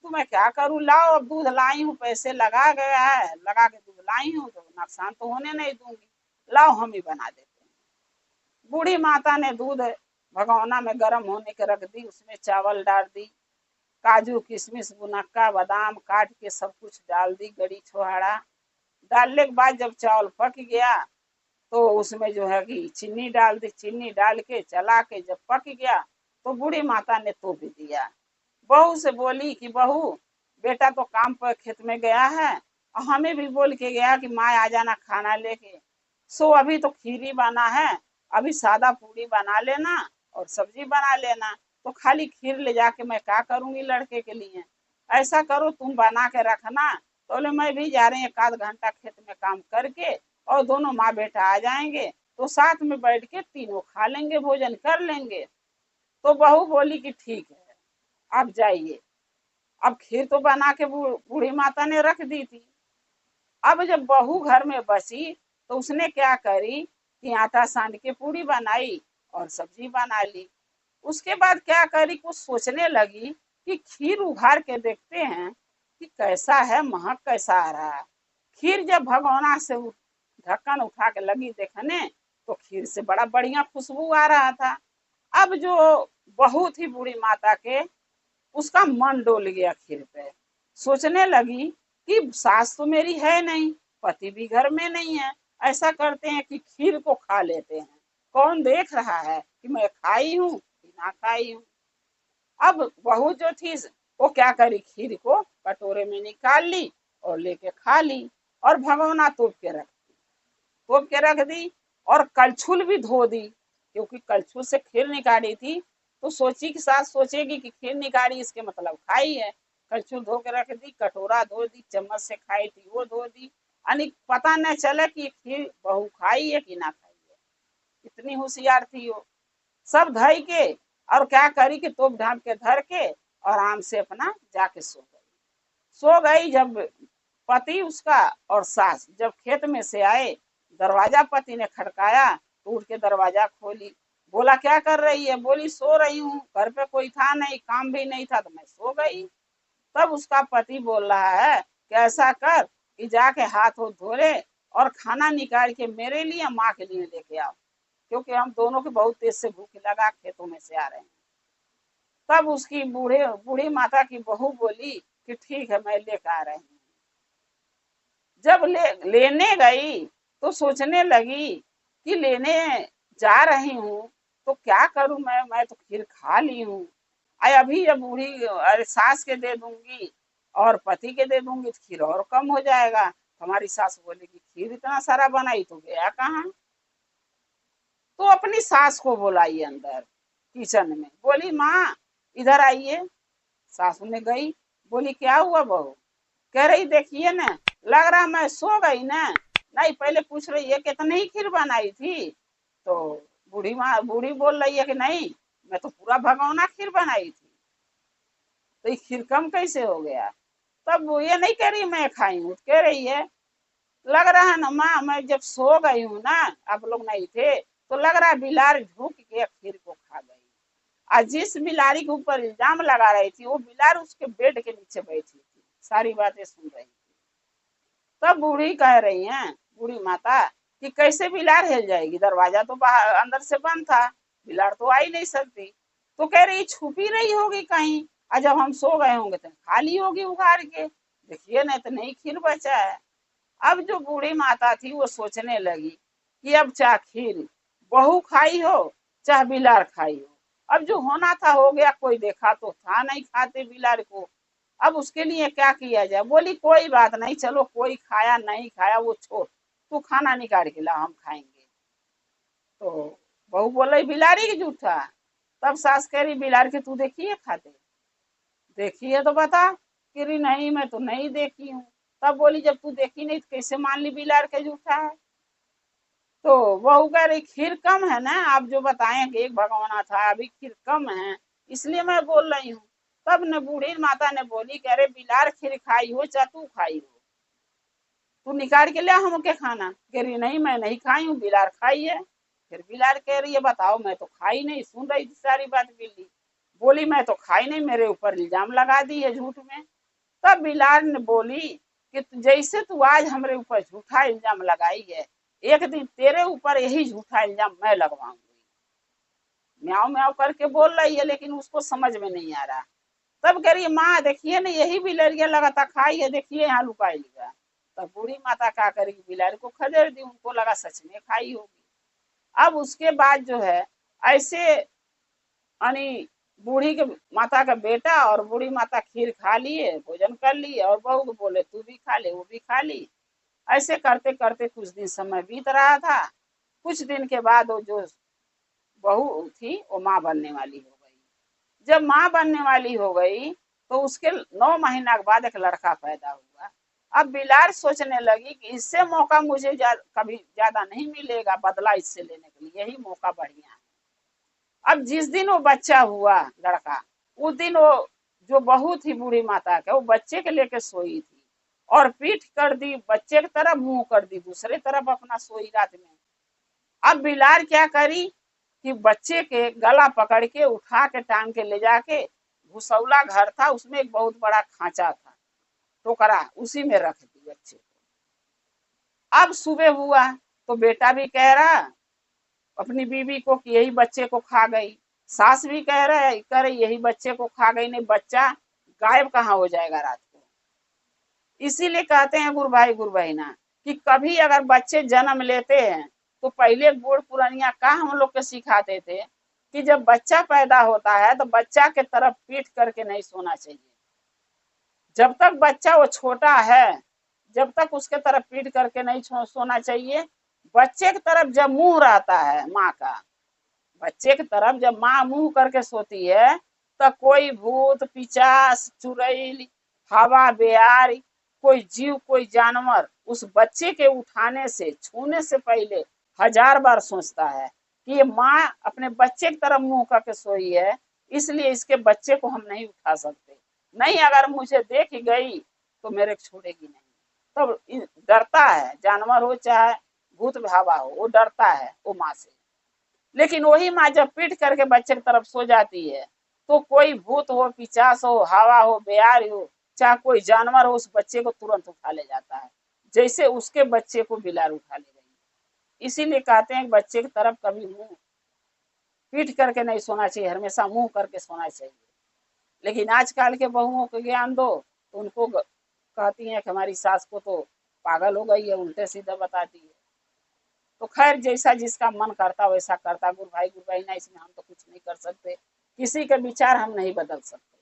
तो मैं क्या करूँ, लाओ अब दूध लाई हूँ, पैसे लगा गया है, लगा के दूध लाई हूँ तो नुकसान तो होने नहीं दूंगी, लाओ हम ही बना देते हैं। बूढ़ी माता ने दूध भगोना में गर्म होने के रख दी, उसमें चावल डाल दी, काजू किशमिश मुनक्का बादाम काट के सब कुछ डाल दी, गड़ी छोहाड़ा डालने के बाद जब चावल पक गया तो उसमें जो है कि चीनी डाल दी, चीनी डाल के चला के जब पक गया तो बूढ़ी माता ने तोप दिया। बहू से बोली कि बहू बेटा तो काम पर खेत में गया है और हमें भी बोल के गया कि माँ आ जाना खाना लेके, सो अभी तो खीरी बना है, अभी सादा पूरी बना लेना और सब्जी बना लेना, तो खाली खीर ले जाके मैं क्या करूंगी लड़के के लिए, ऐसा करो तुम बना के रखना, तो बोले मैं भी जा रही हूँ एक आध घंटा खेत में काम करके और दोनों माँ बेटा आ जाएंगे तो साथ में बैठ के तीनों खा लेंगे, भोजन कर लेंगे। तो बहू बोली कि ठीक है आप जाइए। अब खीर तो बना के बूढ़ी माता ने रख दी थी। अब जब बहू घर में बची तो उसने क्या करी कि आटा सानने के पूड़ी बनाई और सब्जी बना ली। उसके बाद क्या करी, कुछ सोचने लगी कि खीर उघार के देखते हैं कि कैसा है, महक कैसा आ रहा है। खीर जब भगोना से ढक्कन उठा के लगी देखने तो खीर से बड़ा बढ़िया खुशबू आ रहा था। अब जो बहू थी बूढ़ी माता के, उसका मन डोल गया खीर पे। सोचने लगी कि सास तो मेरी है नहीं, पति भी घर में नहीं है, ऐसा करते हैं कि खीर को खा लेते हैं, कौन देख रहा है कि मैं खाई हूँ कि ना खाई हूँ। अब बहू जो थी वो क्या करी, खीर को कटोरे में निकाल ली और लेके खा ली और भगोना तोप के रख दी और कलछुल भी धो दी, क्योंकि कलछुल से खीर निकाली थी तो सोची कि सास सोचेगी कि खीर निकाली इसके मतलब खाई है। कलछुल धो के रख दी, कटोरा धो दी, चम्मच से खाई थी वो धो दी, यानी पता न चले कि खीर बहू खाई है कि ना खाई है। इतनी होशियार थी वो। सब धई के और क्या करी कि तोप ढांप के धर के और आराम से अपना जाके सो गई। जब पति उसका और सास जब खेत में से आए, दरवाजा पति ने खड़काया तो उठ के दरवाजा खोली। बोला क्या कर रही है, बोली सो रही हूँ, घर पे कोई था नहीं, काम भी नहीं था तो मैं सो गई। तब उसका पति बोल रहा है कि ऐसा कर कि जाके हाथ धो ले और खाना निकाल के मेरे लिए माँ के लिए लेके आओ, क्योंकि हम दोनों की बहुत तेज से भूख लगा, खेतों में से आ रहे हैं। तब उसकी बूढ़ी माता की बहू बोली कि ठीक है मैं लेकर आ रही हूँ। जब लेने गई तो सोचने लगी कि लेने जा रही हूँ तो क्या करूं, मैं तो खीर खा ली हूँ, अभी जब बूढ़ी अरे सास के दे दूंगी और पति के दे दूंगी तो खीर और कम हो जाएगा। हमारी सास बोलेगी खीर इतना सारा बनाई तो गया कहाँ। तो अपनी सास को बुलाई अंदर किचन में, बोली माँ इधर आइए। सासू ने गई, बोली क्या हुआ बहू, कह रही देखिए ना, लग रहा मैं सो गई ना, नहीं पहले पूछ रही है कितनी ही खीर बनाई थी। तो बूढ़ी बोल रही है कि नहीं मैं तो पूरा भगोना खीर बनाई थी, तो ये खीर कम कैसे हो गया। तब वो ये नहीं कह रही मैं खाई हूँ, कह रही है लग रहा है ना माँ मैं जब सो गई हूँ ना, आप लोग नहीं थे, तो लग रहा है बिलार झुक के खीर को खा गई। और जिस बिलारी के ऊपर इल्जाम लगा रही थी वो बिलार उसके बेड के नीचे बैठी थी, सारी बातें सुन रही थी। तब बूढ़ी कह रही हैं, बूढ़ी माता कि कैसे बिलार हिल जाएगी, दरवाजा तो बाहर अंदर से बंद था, बिलार तो आ ही नहीं सकती। तो कह रही छुपी रही होगी कहीं, और जब हम सो गए होंगे तो खा ली होगी उघाड़ के, देखिए नहीं तो नहीं खीर बचा है। अब जो बूढ़ी माता थी वो सोचने लगी कि अब चाहे खीर बहू खाई हो चाहे बिलार खाई हो, अब जो होना था हो गया, कोई देखा तो था नहीं खाते बिलार को, अब उसके लिए क्या किया जाए। बोली कोई बात नहीं, चलो कोई खाया नहीं खाया वो छोड़, तू खाना निकाल के ला हम खाएंगे। तो बहू बोले बिलारी की जूठा। तब सास कह रही बिलार के तू देखिए खाते, देखी है तो बता। कह रही नहीं मैं तो नहीं देखी हूँ। तब बोली जब तू देखी नहीं तो कैसे मान ली बिलार के जूठा है। तो बहू कह रही खीर कम है ना, आप जो बताएं कि एक भगवाना था, अभी खीर कम है इसलिए मैं बोल रही हूँ। तब ने बूढ़ी माता ने बोली कह रहे बिलार खीर खाई हो चाहे तू खाई हो, तू निकाल के ले हमके खाना। कह रही नहीं मैं नहीं खाई हूँ, बिलार खाई है। फिर बिलार कह रही है बताओ मैं तो खाई नहीं, सुन रही थी सारी बात बिल्ली। बोली मैं तो खाई नहीं, मेरे ऊपर इल्जाम लगा दी है झूठ में। तब बिलार ने बोली कि जैसे तू आज हमारे ऊपर झूठा इल्जाम लगाई है, एक दिन तेरे ऊपर यही झूठा इल्जाम मैं लगवाऊंगी। म्याऊ म्याऊ करके बोल रही है लेकिन उसको समझ में नहीं आ रहा। तब कह रही है माँ देखिए ना यही बिलरिया लगाता खाई है, देखिए यहाँ लुकाई लिया। तब बूढ़ी माता क्या करेगी, बिलारी को खदेड़ दी, उनको लगा सच में खाई होगी। अब उसके बाद जो है ऐसे यानी बूढ़ी के माता का बेटा और बूढ़ी माता खीर खा लिए, भोजन कर लिए, और बहू को बोले तू भी खा ले, वो भी खा ली। ऐसे करते करते कुछ दिन समय बीत रहा था। कुछ दिन के बाद वो जो बहू थी वो माँ बनने वाली हो गई। जब माँ बनने वाली हो गई तो उसके 9 महीना के बाद एक लड़का पैदा हुआ। अब बिलार सोचने लगी कि इससे मौका मुझे कभी ज्यादा नहीं मिलेगा बदला इससे लेने के लिए, यही मौका बढ़िया है। अब जिस दिन वो बच्चा हुआ लड़का, उस दिन वो जो बहू थी बूढ़ी माता के, वो बच्चे के लेके सोई थी और पीठ कर दी बच्चे की तरफ, मुंह कर दी दूसरे तरफ अपना सोई रात में। अब बिलार क्या करी कि बच्चे के गला पकड़ के उठा के टांग के ले जाके, भूसौला घर था उसमें एक बहुत बड़ा खांचा था टोकरा, उसी में रख दी बच्चे को। अब सुबह हुआ तो बेटा भी कह रहा अपनी बीवी को कि यही बच्चे को खा गई, सास भी कह रही यही बच्चे को खा गई, नहीं बच्चा गायब कहाँ हो जाएगा रात को। इसीलिए कहते हैं गुरु भाई ना कि कभी अगर बच्चे जन्म लेते हैं तो पहले बूढ़ पुरानिया का हम लोग के सिखाते थे कि जब बच्चा पैदा होता है तो बच्चा के तरफ पीठ करके नहीं सोना चाहिए। जब तक बच्चा वो छोटा है जब तक उसके तरफ पीठ करके नहीं सोना चाहिए। बच्चे की तरफ जब मुंह रहता है माँ का, बच्चे की तरफ जब माँ मुंह करके सोती है तो कोई भूत पिचास चुड़ैल हवा बेयार कोई जीव कोई जानवर उस बच्चे के उठाने से छूने से पहले 1000 बार सोचता है कि ये माँ अपने बच्चे की तरफ मुंह करके सोई है, इसलिए इसके बच्चे को हम नहीं उठा सकते, नहीं अगर मुझे देख गई तो मेरे छोड़ेगी नहीं। तब डरता है, जानवर हो चाहे भूत भावा हो, वो डरता है वो माँ से। लेकिन वही माँ जब पीट करके बच्चे की तरफ सो जाती है तो कोई भूत हो पिचास हो हवा हो बेयार हो चाहे कोई जानवर हो उस बच्चे को तुरंत उठा ले जाता है, जैसे उसके बच्चे को बिलार उठा ले गई। इसीलिए कहते हैं बच्चे की तरफ कभी मुंह पीट करके नहीं सोना चाहिए, हमेशा मुंह करके सोना चाहिए। लेकिन आजकल के बहुओं को ज्ञान दो तो उनको कहती हैं कि हमारी सास को तो पागल हो गई है, उल्टे सीधे बताती है। तो खैर जैसा जिसका मन करता वैसा करता गुरु भाई ना, इसमें हम तो कुछ नहीं कर सकते, किसी के विचार हम नहीं बदल सकते।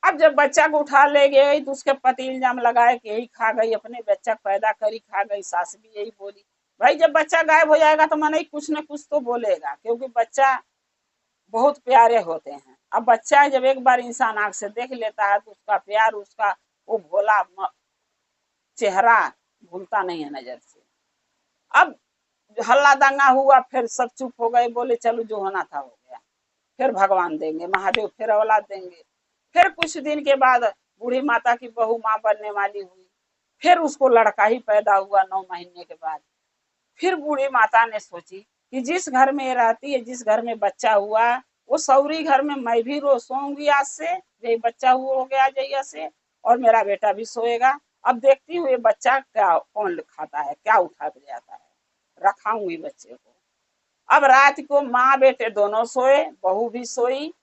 अब जब बच्चा को उठा ले गए तो उसके पति इल्जाम लगाए कि यही खा गई, अपने बच्चा पैदा करी खा गई, सास भी यही बोली। भाई जब बच्चा गायब हो जाएगा तो मन ही कुछ न कुछ तो बोलेगा, क्योंकि बच्चा बहुत प्यारे होते हैं। अब बच्चा जब एक बार इंसान आंख से देख लेता है तो उसका प्यार उसका वो भोला चेहरा भूलता नहीं है नजर से। अब हल्ला दंगा हुआ, फिर सब चुप हो गए, बोले चलो जो होना था हो गया, फिर भगवान देंगे, महादेव फिर औलाद देंगे। फिर कुछ दिन के बाद बूढ़ी माता की बहू माँ बनने वाली हुई, फिर उसको लड़का ही पैदा हुआ 9 महीने के बाद। फिर बूढ़ी माता ने सोची कि जिस घर में रहती है, जिस घर में बच्चा हुआ वो सौरी घर में मैं भी रोज सोऊंगी, आज से यही बच्चा हुआ हो गया जैया से, और मेरा बेटा भी सोएगा, अब देखती हूँ ये बच्चा क्या कौन खाता है, क्या उठा के जाता है, रखाऊंगी बच्चे को। अब रात को माँ बेटे दोनों सोए, बहू भी सोई।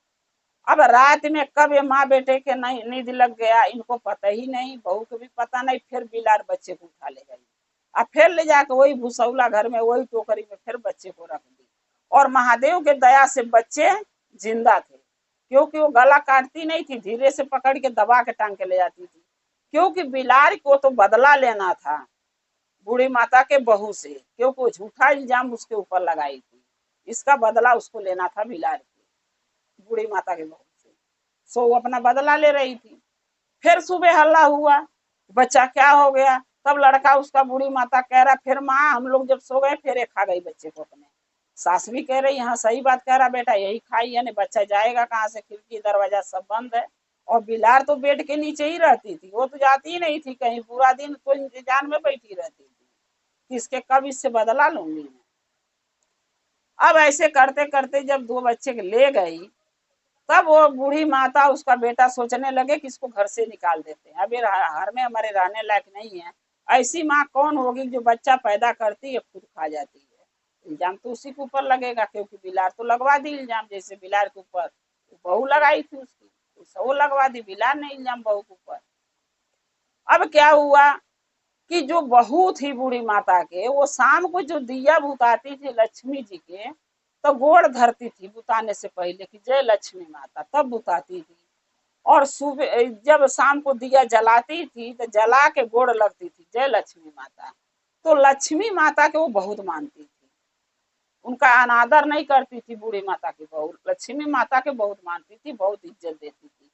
अब रात में कब ये माँ बेटे के नहीं नींद लग गया इनको पता ही नहीं, बहू को भी पता नहीं, फिर बिलार बच्चे को उठा ले गई। अब फिर ले जाकर वही भूसौला घर में वही टोकरी में फिर बच्चे को रख दी। और महादेव के दया से बच्चे जिंदा थे, क्योंकि वो गला काटती नहीं थी, धीरे से पकड़ के दबा के टांग के ले जाती थी। क्योंकि बिलार को तो बदला लेना था बूढ़ी माता के बहू से, क्योंकि वो झूठा इल्जाम उसके ऊपर लगाई थी, इसका बदला उसको लेना था बिलार के बूढ़ी माता के बहू से। सो वो अपना बदला ले रही थी। फिर सुबह हल्ला हुआ, बच्चा क्या हो गया, तब लड़का उसका बूढ़ी माता कह रहा फिर माँ हम लोग जब सो गए फिर खा गई बच्चे को अपने। सास भी कह रही हाँ सही बात कह रहा बेटा, यही खाई है, बच्चा जाएगा कहाँ से, खिड़की दरवाजा सब बंद है। और बिलार तो बेड के नीचे ही रहती थी, वो तो जाती ही नहीं थी कहीं, पूरा दिन तो इंतजार में बैठी रहती थी कि इसके कब इससे बदला लूंगी मैं। अब ऐसे करते करते जब दो बच्चे ले गई, तब वो बूढ़ी माता उसका बेटा सोचने लगे कि इसको घर से निकाल देते हैं, अब ये घर में हमारे रहने लायक नहीं है। ऐसी माँ कौन होगी जो बच्चा पैदा करती है खुद खा जाती है। इल्जाम तो उसी के ऊपर लगेगा, क्योंकि बिलार तो लगवा दी इल्जाम, जैसे बिलार के ऊपर बहू लगाई थी उसकी, वो लगवा दी, बिलार ने इल्जाम बहू के ऊपर। अब क्या हुआ कि जो बहू थी बूढ़ी माता के, वो शाम को जो दिया बुताती थी लक्ष्मी जी के, तो गोड़ धरती थी बुताने से पहले कि जय लक्ष्मी माता, तब बुताती थी। और सुबह जब शाम को दिया जलाती थी तो जला के गोड़ लगती थी जय लक्ष्मी माता। तो लक्ष्मी माता के वो बहुत मानती थी, उनका अनादर नहीं करती थी बूढ़ी माता की बहू, लक्ष्मी माता के बहुत मानती थी, बहुत इज्जत देती थी,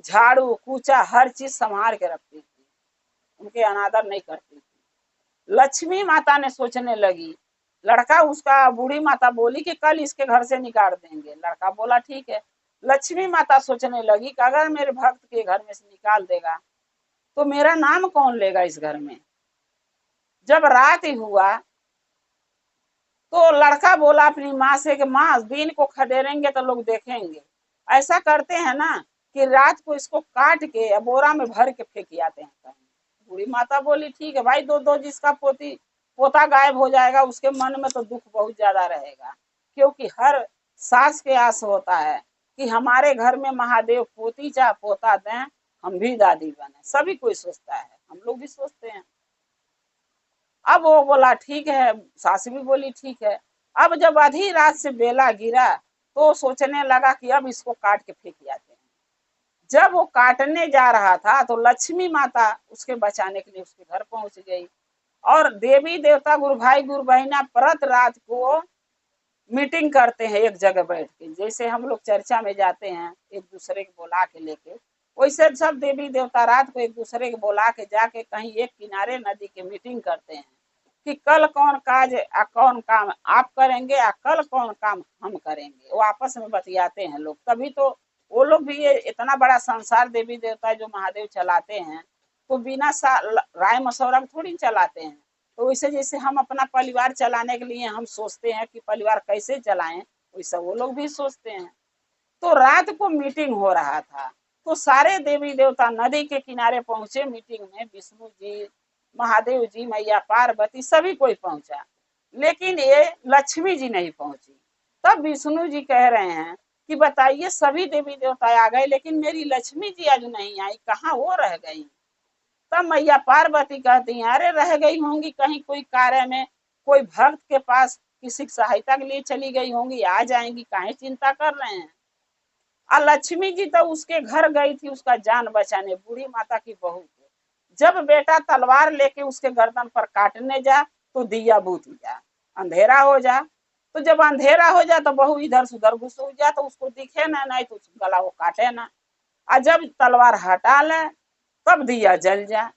झाड़ू कूचा हर चीज संभाल के रखती थी, उनके अनादर नहीं करती थी। लक्ष्मी माता ने सोचने लगी, लड़का उसका बूढ़ी माता बोली कि कल इसके घर से निकाल देंगे, लड़का बोला ठीक है। लक्ष्मी माता सोचने लगी कि अगर मेरे भक्त के घर में से निकाल देगा तो मेरा नाम कौन लेगा इस घर में। जब रात हुआ तो लड़का बोला अपनी माँ से कि माँ दिन को खदेड़ेंगे तो लोग देखेंगे, ऐसा करते हैं ना कि रात को इसको काट के बोरा में भर के फेंक आते हैं कहीं। बूढ़ी माता बोली ठीक है भाई, दो दो जिसका पोता गायब हो जाएगा उसके मन में तो दुख बहुत ज्यादा रहेगा, क्योंकि हर सास के आस होता है कि हमारे घर में महादेव पोती चाहे पोता दें, हम भी दादी बने, सभी कोई सोचता है, हम लोग भी सोचते हैं। अब वो बोला ठीक है, सास भी बोली ठीक है। अब जब आधी रात से बेला गिरा तो सोचने लगा कि अब इसको काट के फेंक जाते हैं। जब वो काटने जा रहा था तो लक्ष्मी माता उसके बचाने के लिए उसके घर पहुंच गई। और देवी देवता गुरु भाई गुरु बहना परत रात को मीटिंग करते हैं एक जगह बैठ के, जैसे हम लोग चर्चा में जाते हैं एक दूसरे को बुला के लेके, वैसे सब देवी देवता रात को एक दूसरे को बुला के जाके कहीं एक किनारे नदी के मीटिंग करते हैं कि कल कौन काज कौन काम आप करेंगे या कल कौन काम हम करेंगे। वो आपस में बतियाते हैं लोग, तभी तो वो लोग भी ये इतना बड़ा संसार देवी देवता जो महादेव चलाते हैं तो बिना राय मशवरा थोड़ी चलाते हैं। तो वैसे जैसे हम अपना परिवार चलाने के लिए हम सोचते हैं कि परिवार कैसे चलाएं, वैसा वो लोग भी सोचते हैं। तो रात को मीटिंग हो रहा था, तो सारे देवी देवता नदी के किनारे पहुंचे मीटिंग में, विष्णु जी महादेव जी मैया पार्वती सभी कोई पहुंचा, लेकिन ये लक्ष्मी जी नहीं पहुंची। तब विष्णु जी कह रहे हैं कि बताइए सभी देवी देवता आ गए लेकिन मेरी लक्ष्मी जी आज नहीं आई, कहाँ वो रह गई। तब मैया पार्वती कहती हैं अरे रह गई होंगी कहीं कोई कार्य में, कोई भक्त के पास किसी सहायता के लिए चली गई होंगी, आ जाएंगी, काहे चिंता कर रहे हैं। और लक्ष्मी जी तो उसके घर गई थी उसका जान बचाने, बूढ़ी माता की बहू को। जब बेटा तलवार लेके उसके गर्दन पर काटने जा तो दिया बूझ जा, अंधेरा हो जा, तो जब अंधेरा हो जा तो बहू इधर से उधर घुस जा तो उसको दिखे ना, नहीं तो गला वो काटे ना। और जब तलवार हटा ले तब दिया जल जा।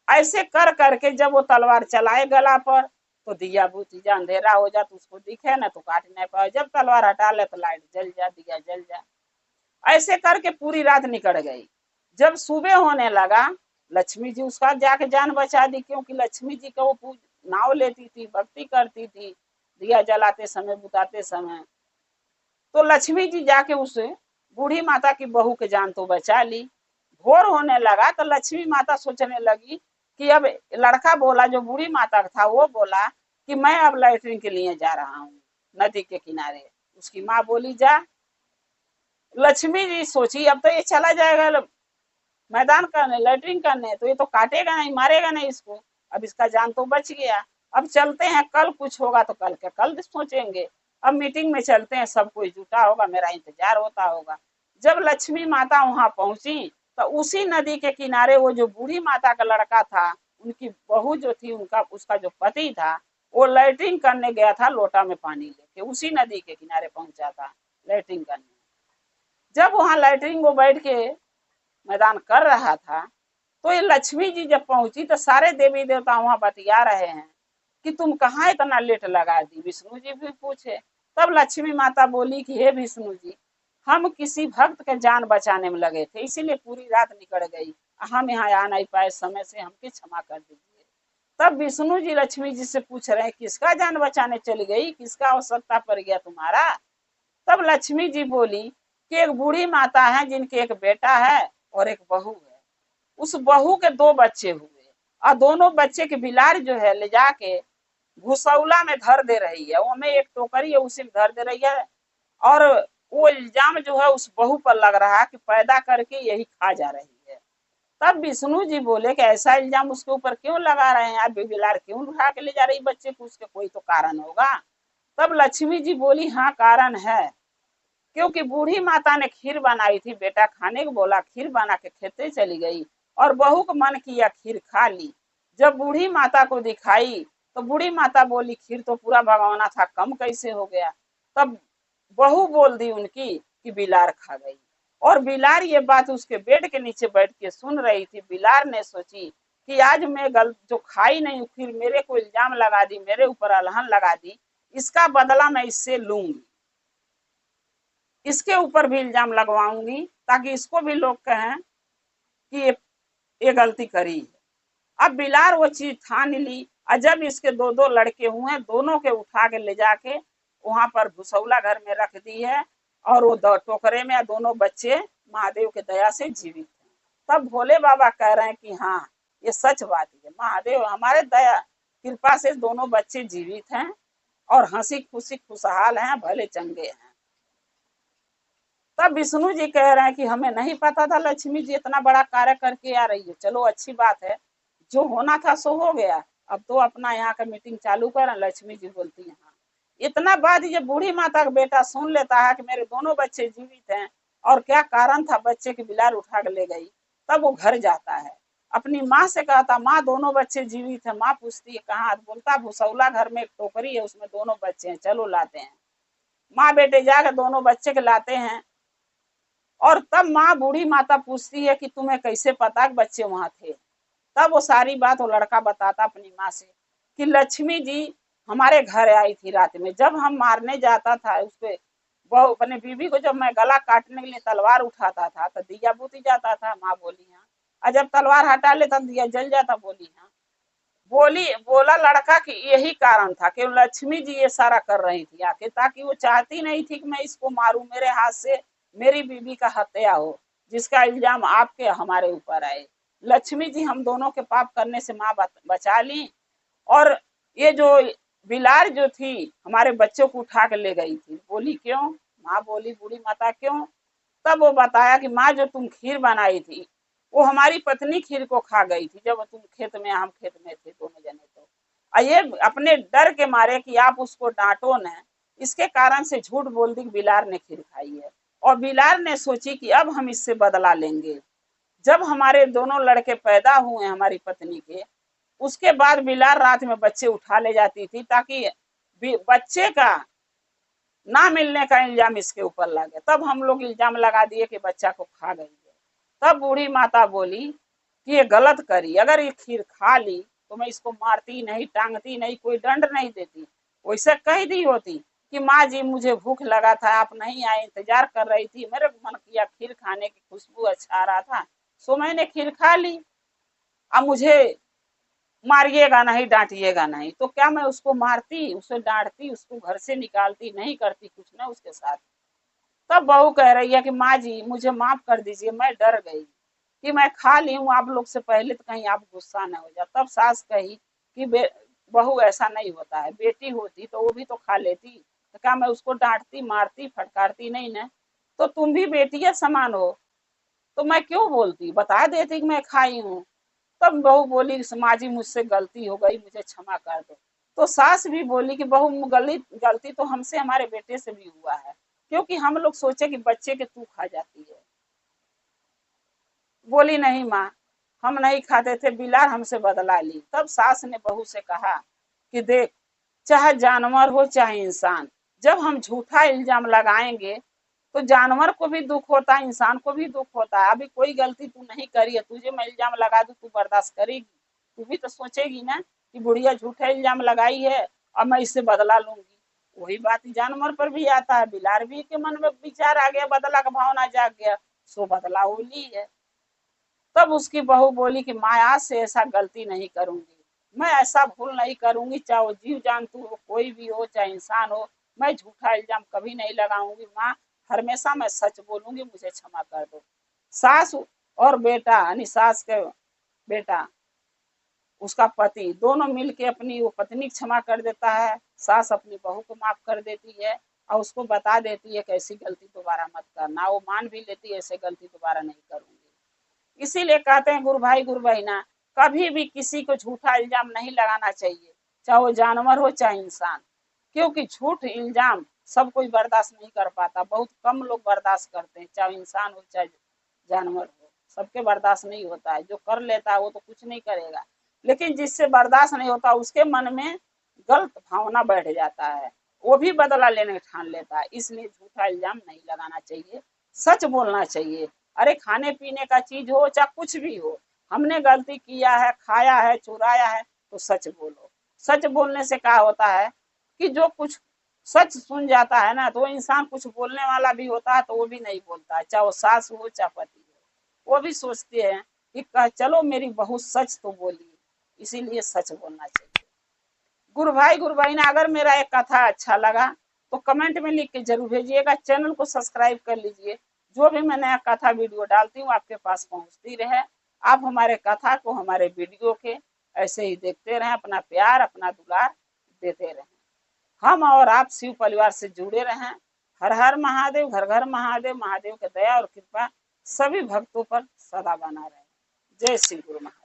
ऐसे कर करके जब वो तलवार चलाए गला पर तो दिया बुझ जा, अंधेरा हो जा तो उसको दिखे ना तो काट नहीं पाए, जब तलवार हटा ले तो लाइट जल जा, दिया जल जा। ऐसे करके पूरी रात निकल गई। जब सुबह होने लगा लक्ष्मी जी उसका जाके जान बचा दी, क्योंकि लक्ष्मी जी का वो नाव लेती थी, भक्ति करती थी दिया जलाते समय बुताते समय। तो लक्ष्मी जी जाके उस बूढ़ी माता की बहू के जान तो बचा ली। भोर होने लगा तो लक्ष्मी माता सोचने लगी कि अब लड़का बोला, जो बूढ़ी माता था वो बोला कि मैं अब लैट्रिन के लिए जा रहा हूँ नदी के किनारे। उसकी माँ बोली जा। लक्ष्मी जी सोची अब तो ये चला जाएगा मैदान करने, लैट्रिन करने, तो ये तो काटेगा नहीं, मारेगा नहीं इसको, अब इसका जान तो बच गया। अब चलते हैं, कल कुछ होगा तो कल के कल सोचेंगे। अब मीटिंग में चलते हैं, सब कोई जुटा होगा, मेरा इंतजार होता होगा। जब लक्ष्मी माता वहां पहुंची तो उसी नदी के किनारे वो जो बूढ़ी माता का लड़का था, उनकी बहू जो थी, उनका उसका जो पति था, वो लैट्रिन करने गया था लोटा में पानी लेके, उसी नदी के किनारे पहुंचा था लैट्रिन करने। जब वहां लैट्रिन को बैठ के मैदान कर रहा था तो ये लक्ष्मी जी जब पहुंची तो सारे देवी देवता वहां बतिया रहे हैं कि तुम कहाँ इतना लेट लगा दी। विष्णु जी भी पूछे। तब लक्ष्मी माता बोली कि हे विष्णु जी, हम किसी भक्त के जान बचाने में लगे थे, इसीलिए पूरी रात निकल गई, हम यहाँ आ नहीं पाए समय से, हमकी क्षमा कर दीजिए। तब विष्णु जी लक्ष्मी जी से पूछ रहे हैं किसका जान बचाने चली गई, किसका आवश्यकता पड़ गया तुम्हारा। तब लक्ष्मी जी बोली कि एक बूढ़ी माता है जिनके एक बेटा है और एक बहू है। उस बहू के 2 बच्चे हुए और दोनों बच्चे के बिलार जो है ले जाके भूसौला में धर दे रही है, वो में एक टोकरी है उसी में धर दे रही है। और वो इल्जाम जो है उस बहू पर लग रहा है कि पैदा करके यही खा जा रही है। तब विष्णु जी बोले कि ऐसा इल्जाम उसके ऊपर क्यों लगा रहे हैं, आप बिलार क्यों उठा के ले जा रही बच्चे को, उसके कोई तो कारण होगा। तब लक्ष्मी जी बोली हाँ कारण है, क्योंकि बूढ़ी माता ने खीर बनाई थी, बेटा खाने को बोला, खीर बना के खेते चली गई और बहू को मन किया खीर खा ली। जब बूढ़ी माता को दिखाई तो बूढ़ी माता बोली खीर तो पूरा भगवाना था, कम कैसे हो गया। तब बहू बोल दी उनकी कि बिलार खा गई। और बिलार ये बात उसके बेड के नीचे बैठ के सुन रही थी। बिलार ने सोची कि आज मैं गलत जो खाई नहीं, फिर मेरे को इल्जाम लगा दी, मेरे ऊपर अलहन लगा दी, इसका बदला मैं इससे लूंगी, इसके ऊपर भी इल्जाम लगवाऊंगी ताकि इसको भी लोग कहें कि ये गलती करी है। अब बिलार वो चीज ठान ली और जब इसके 2 लड़के हुए, दोनों के उठा के ले जाके वहां पर भूसौला घर में रख दी है और वो टोकरे में दोनों बच्चे महादेव के दया से जीवित हैं। तब भोले बाबा कह रहे हैं कि हाँ ये सच बात है, महादेव हमारे दया कृपा से दोनों बच्चे जीवित हैं और हंसी खुशी खुशहाल हैं, भले चंगे हैं। तब विष्णु जी कह रहे हैं कि हमें नहीं पता था लक्ष्मी जी इतना बड़ा कार्य करके आ रही है, चलो अच्छी बात है, जो होना था सो हो गया, अब तो अपना यहाँ का मीटिंग चालू करें। लक्ष्मी जी बोलती है हाँ। इतना बात ये बूढ़ी माता का बेटा सुन लेता है कि मेरे दोनों बच्चे जीवित हैं और क्या कारण था बच्चे की बिलार उठा के ले गई। तब वो घर जाता है, अपनी माँ से कहता माँ दोनों बच्चे जीवित है। माँ पूछती है कहाँ, बोलता भूसौला घर में एक टोकरी है उसमें दोनों बच्चे हैं, चलो लाते हैं। माँ बेटे जाकर दोनों बच्चे के लाते हैं और तब माँ बूढ़ी माता पूछती है कि तुम्हें कैसे पता कि बच्चे वहां थे। तब वो सारी बात वो लड़का बताता अपनी माँ से कि लक्ष्मी जी हमारे घर आई थी रात में, जब हम मारने जाता था उसपे वो अपने बीवी को, जब मैं गला काटने के लिए तलवार उठाता था तो दिया बुझ जाता था। माँ बोली हाँ। और जब तलवार हटा लेता दिया जल जाता। बोली हाँ। बोला लड़का कि यही कारण था कि लक्ष्मी जी ये सारा कर रही थी आके, ताकि वो चाहती नहीं थी कि मैं इसको मारूं, मेरे हाथ से मेरी बीवी का हत्या हो, जिसका इल्जाम आपके हमारे ऊपर आए। लक्ष्मी जी हम दोनों के पाप करने से माँ बचा ली और ये जो बिलार जो थी हमारे बच्चों को उठा के ले गई थी। बोली क्यों? माँ बोली बूढ़ी माता क्यों? तब वो बताया कि माँ जो तुम खीर बनाई थी वो हमारी पत्नी खीर को खा गई थी जब तुम खेत में, हम खेत में थे दोनों जने। तो ये अपने डर के मारे कि आप उसको डांटो न, इसके कारण से झूठ बोल दी कि बिलार ने खीर खाई है। और बिलार ने सोची कि अब हम इससे बदला लेंगे। जब हमारे दोनों लड़के पैदा हुए हमारी पत्नी के, उसके बाद बिलार रात में बच्चे उठा ले जाती थी ताकि बच्चे का ना मिलने का इल्जाम इसके ऊपर लगे। तब हम लोग इल्जाम लगा दिए कि बच्चा को खा गई है। तब बूढ़ी माता बोली कि ये गलत करी, अगर ये खीर खा ली तो मैं इसको मारती नहीं, टांगती नहीं, कोई दंड नहीं देती, वैसे कह दी होती कि माँ जी मुझे भूख लगा था, आप नहीं आए, इंतजार कर रही थी, मेरे मन किया खीर खाने की, खुशबू अच्छा आ रहा था, सो मैंने खीर खा ली। अब मुझे मारिएगा नहीं, डांटिएगा नहीं, तो क्या मैं उसको मारती, उसे डांटती, उसको घर से निकालती, नहीं करती कुछ ना उसके साथ। तब बहू कह रही है कि माँ जी मुझे माफ कर दीजिए, मैं डर गई, कि मैं खा ली हूँ आप लोग से पहले, तो कहीं आप गुस्सा न हो जाए। तब सास कही कि बहू ऐसा नहीं होता है, बेटी होती तो वो भी तो खा लेती, तो क्या मैं उसको डांटती मारती फटकारती नहीं ना, तो तुम भी बेटिया समान हो, तो मैं क्यों बोलती, बता देती कि मैं खाई हूँ। तब बहू बोली माँ जी मुझसे गलती हो गई, मुझे क्षमा कर दो। तो सास भी बोली कि बहू गलती तो हमसे हमारे बेटे से भी हुआ है, क्योंकि हम लोग सोचे कि बच्चे के तू खा जाती है। बोली नहीं माँ, हम नहीं खाते थे, बिलार हमसे बदला ली। तब सास ने बहू से कहा कि देख, चाहे जानवर हो चाहे इंसान, जब हम झूठा इल्जाम लगाएंगे तो जानवर को भी दुख होता है, इंसान को भी दुख होता है। अभी कोई गलती तू नहीं करी है, तुझे मैं इल्जाम लगा दूं, तू बर्दाश्त करेगी? तू भी तो सोचेगी ना कि बुढ़िया झूठा इल्जाम लगाई है और मैं इससे बदला लूंगी। वही बात जानवर पर भी आता है, बिलार भी के मन में विचार आ गया, बदला का भावना जाग गया, सो बदला वो ली है। तब उसकी बहू बोली कि माँ आज से ऐसा गलती नहीं करूंगी, मैं ऐसा भूल नहीं करूंगी, चाहे वो जीव जंतु हो, कोई भी हो, चाहे इंसान हो, मैं झूठा इल्जाम कभी नहीं लगाऊंगी माँ, हमेशा मैं सच बोलूंगी, मुझे क्षमा कर दो। सास और बेटा यानी सास के बेटा, उसका पति, दोनों मिलके अपनी वो पत्नी क्षमा कर देता है, सास अपनी बहू को माफ कर देती है और उसको बता देती है कि ऐसी गलती दोबारा मत करना। वो मान भी लेती है ऐसे गलती दोबारा नहीं करूंगी। इसीलिए कहते हैं गुरु भाई गुरु बहना, कभी भी किसी को झूठा इल्जाम नहीं लगाना चाहिए, चाहे वो जानवर हो चाहे इंसान, क्योंकि झूठ इल्जाम सब कोई बर्दाश्त नहीं कर पाता, बहुत कम लोग बर्दाश्त करते हैं, चाहे इंसान हो चाहे जानवर हो, सबके बर्दाश्त नहीं होता है। जो कर लेता है वो तो कुछ नहीं करेगा, लेकिन जिससे बर्दाश्त नहीं होता उसके मन में गलत भावना बैठ जाता है, वो भी बदला लेने ठान लेता है। इसलिए झूठा इल्जाम नहीं लगाना चाहिए, सच बोलना चाहिए। अरे खाने पीने का चीज हो चाहे कुछ भी हो, हमने गलती किया है, खाया है, चुराया है, तो सच बोलो। सच बोलने से क्या होता है कि जो कुछ सच सुन जाता है ना, तो वो इंसान, कुछ बोलने वाला भी होता है तो वो भी नहीं बोलता है, चाहे वो सास हो चाहे पति हो, वो भी सोचते हैं कि चलो मेरी बहू सच तो बोली, इसीलिए सच बोलना चाहिए। गुरु भाई गुरु बहना, अगर मेरा एक कथा अच्छा लगा तो कमेंट में लिख के जरूर भेजिएगा, चैनल को सब्सक्राइब कर लीजिए, जो भी मैं नया कथा वीडियो डालती हूँ आपके पास पहुंचती रहे। आप हमारे कथा को, हमारे वीडियो के ऐसे ही देखते रहें, अपना प्यार अपना दुलार देते रहें। हम और आप शिव परिवार से जुड़े रहें। हर हर महादेव, घर घर महादेव। महादेव की दया और कृपा सभी भक्तों पर सदा बना रहे। जय श्री गुरु महादेव।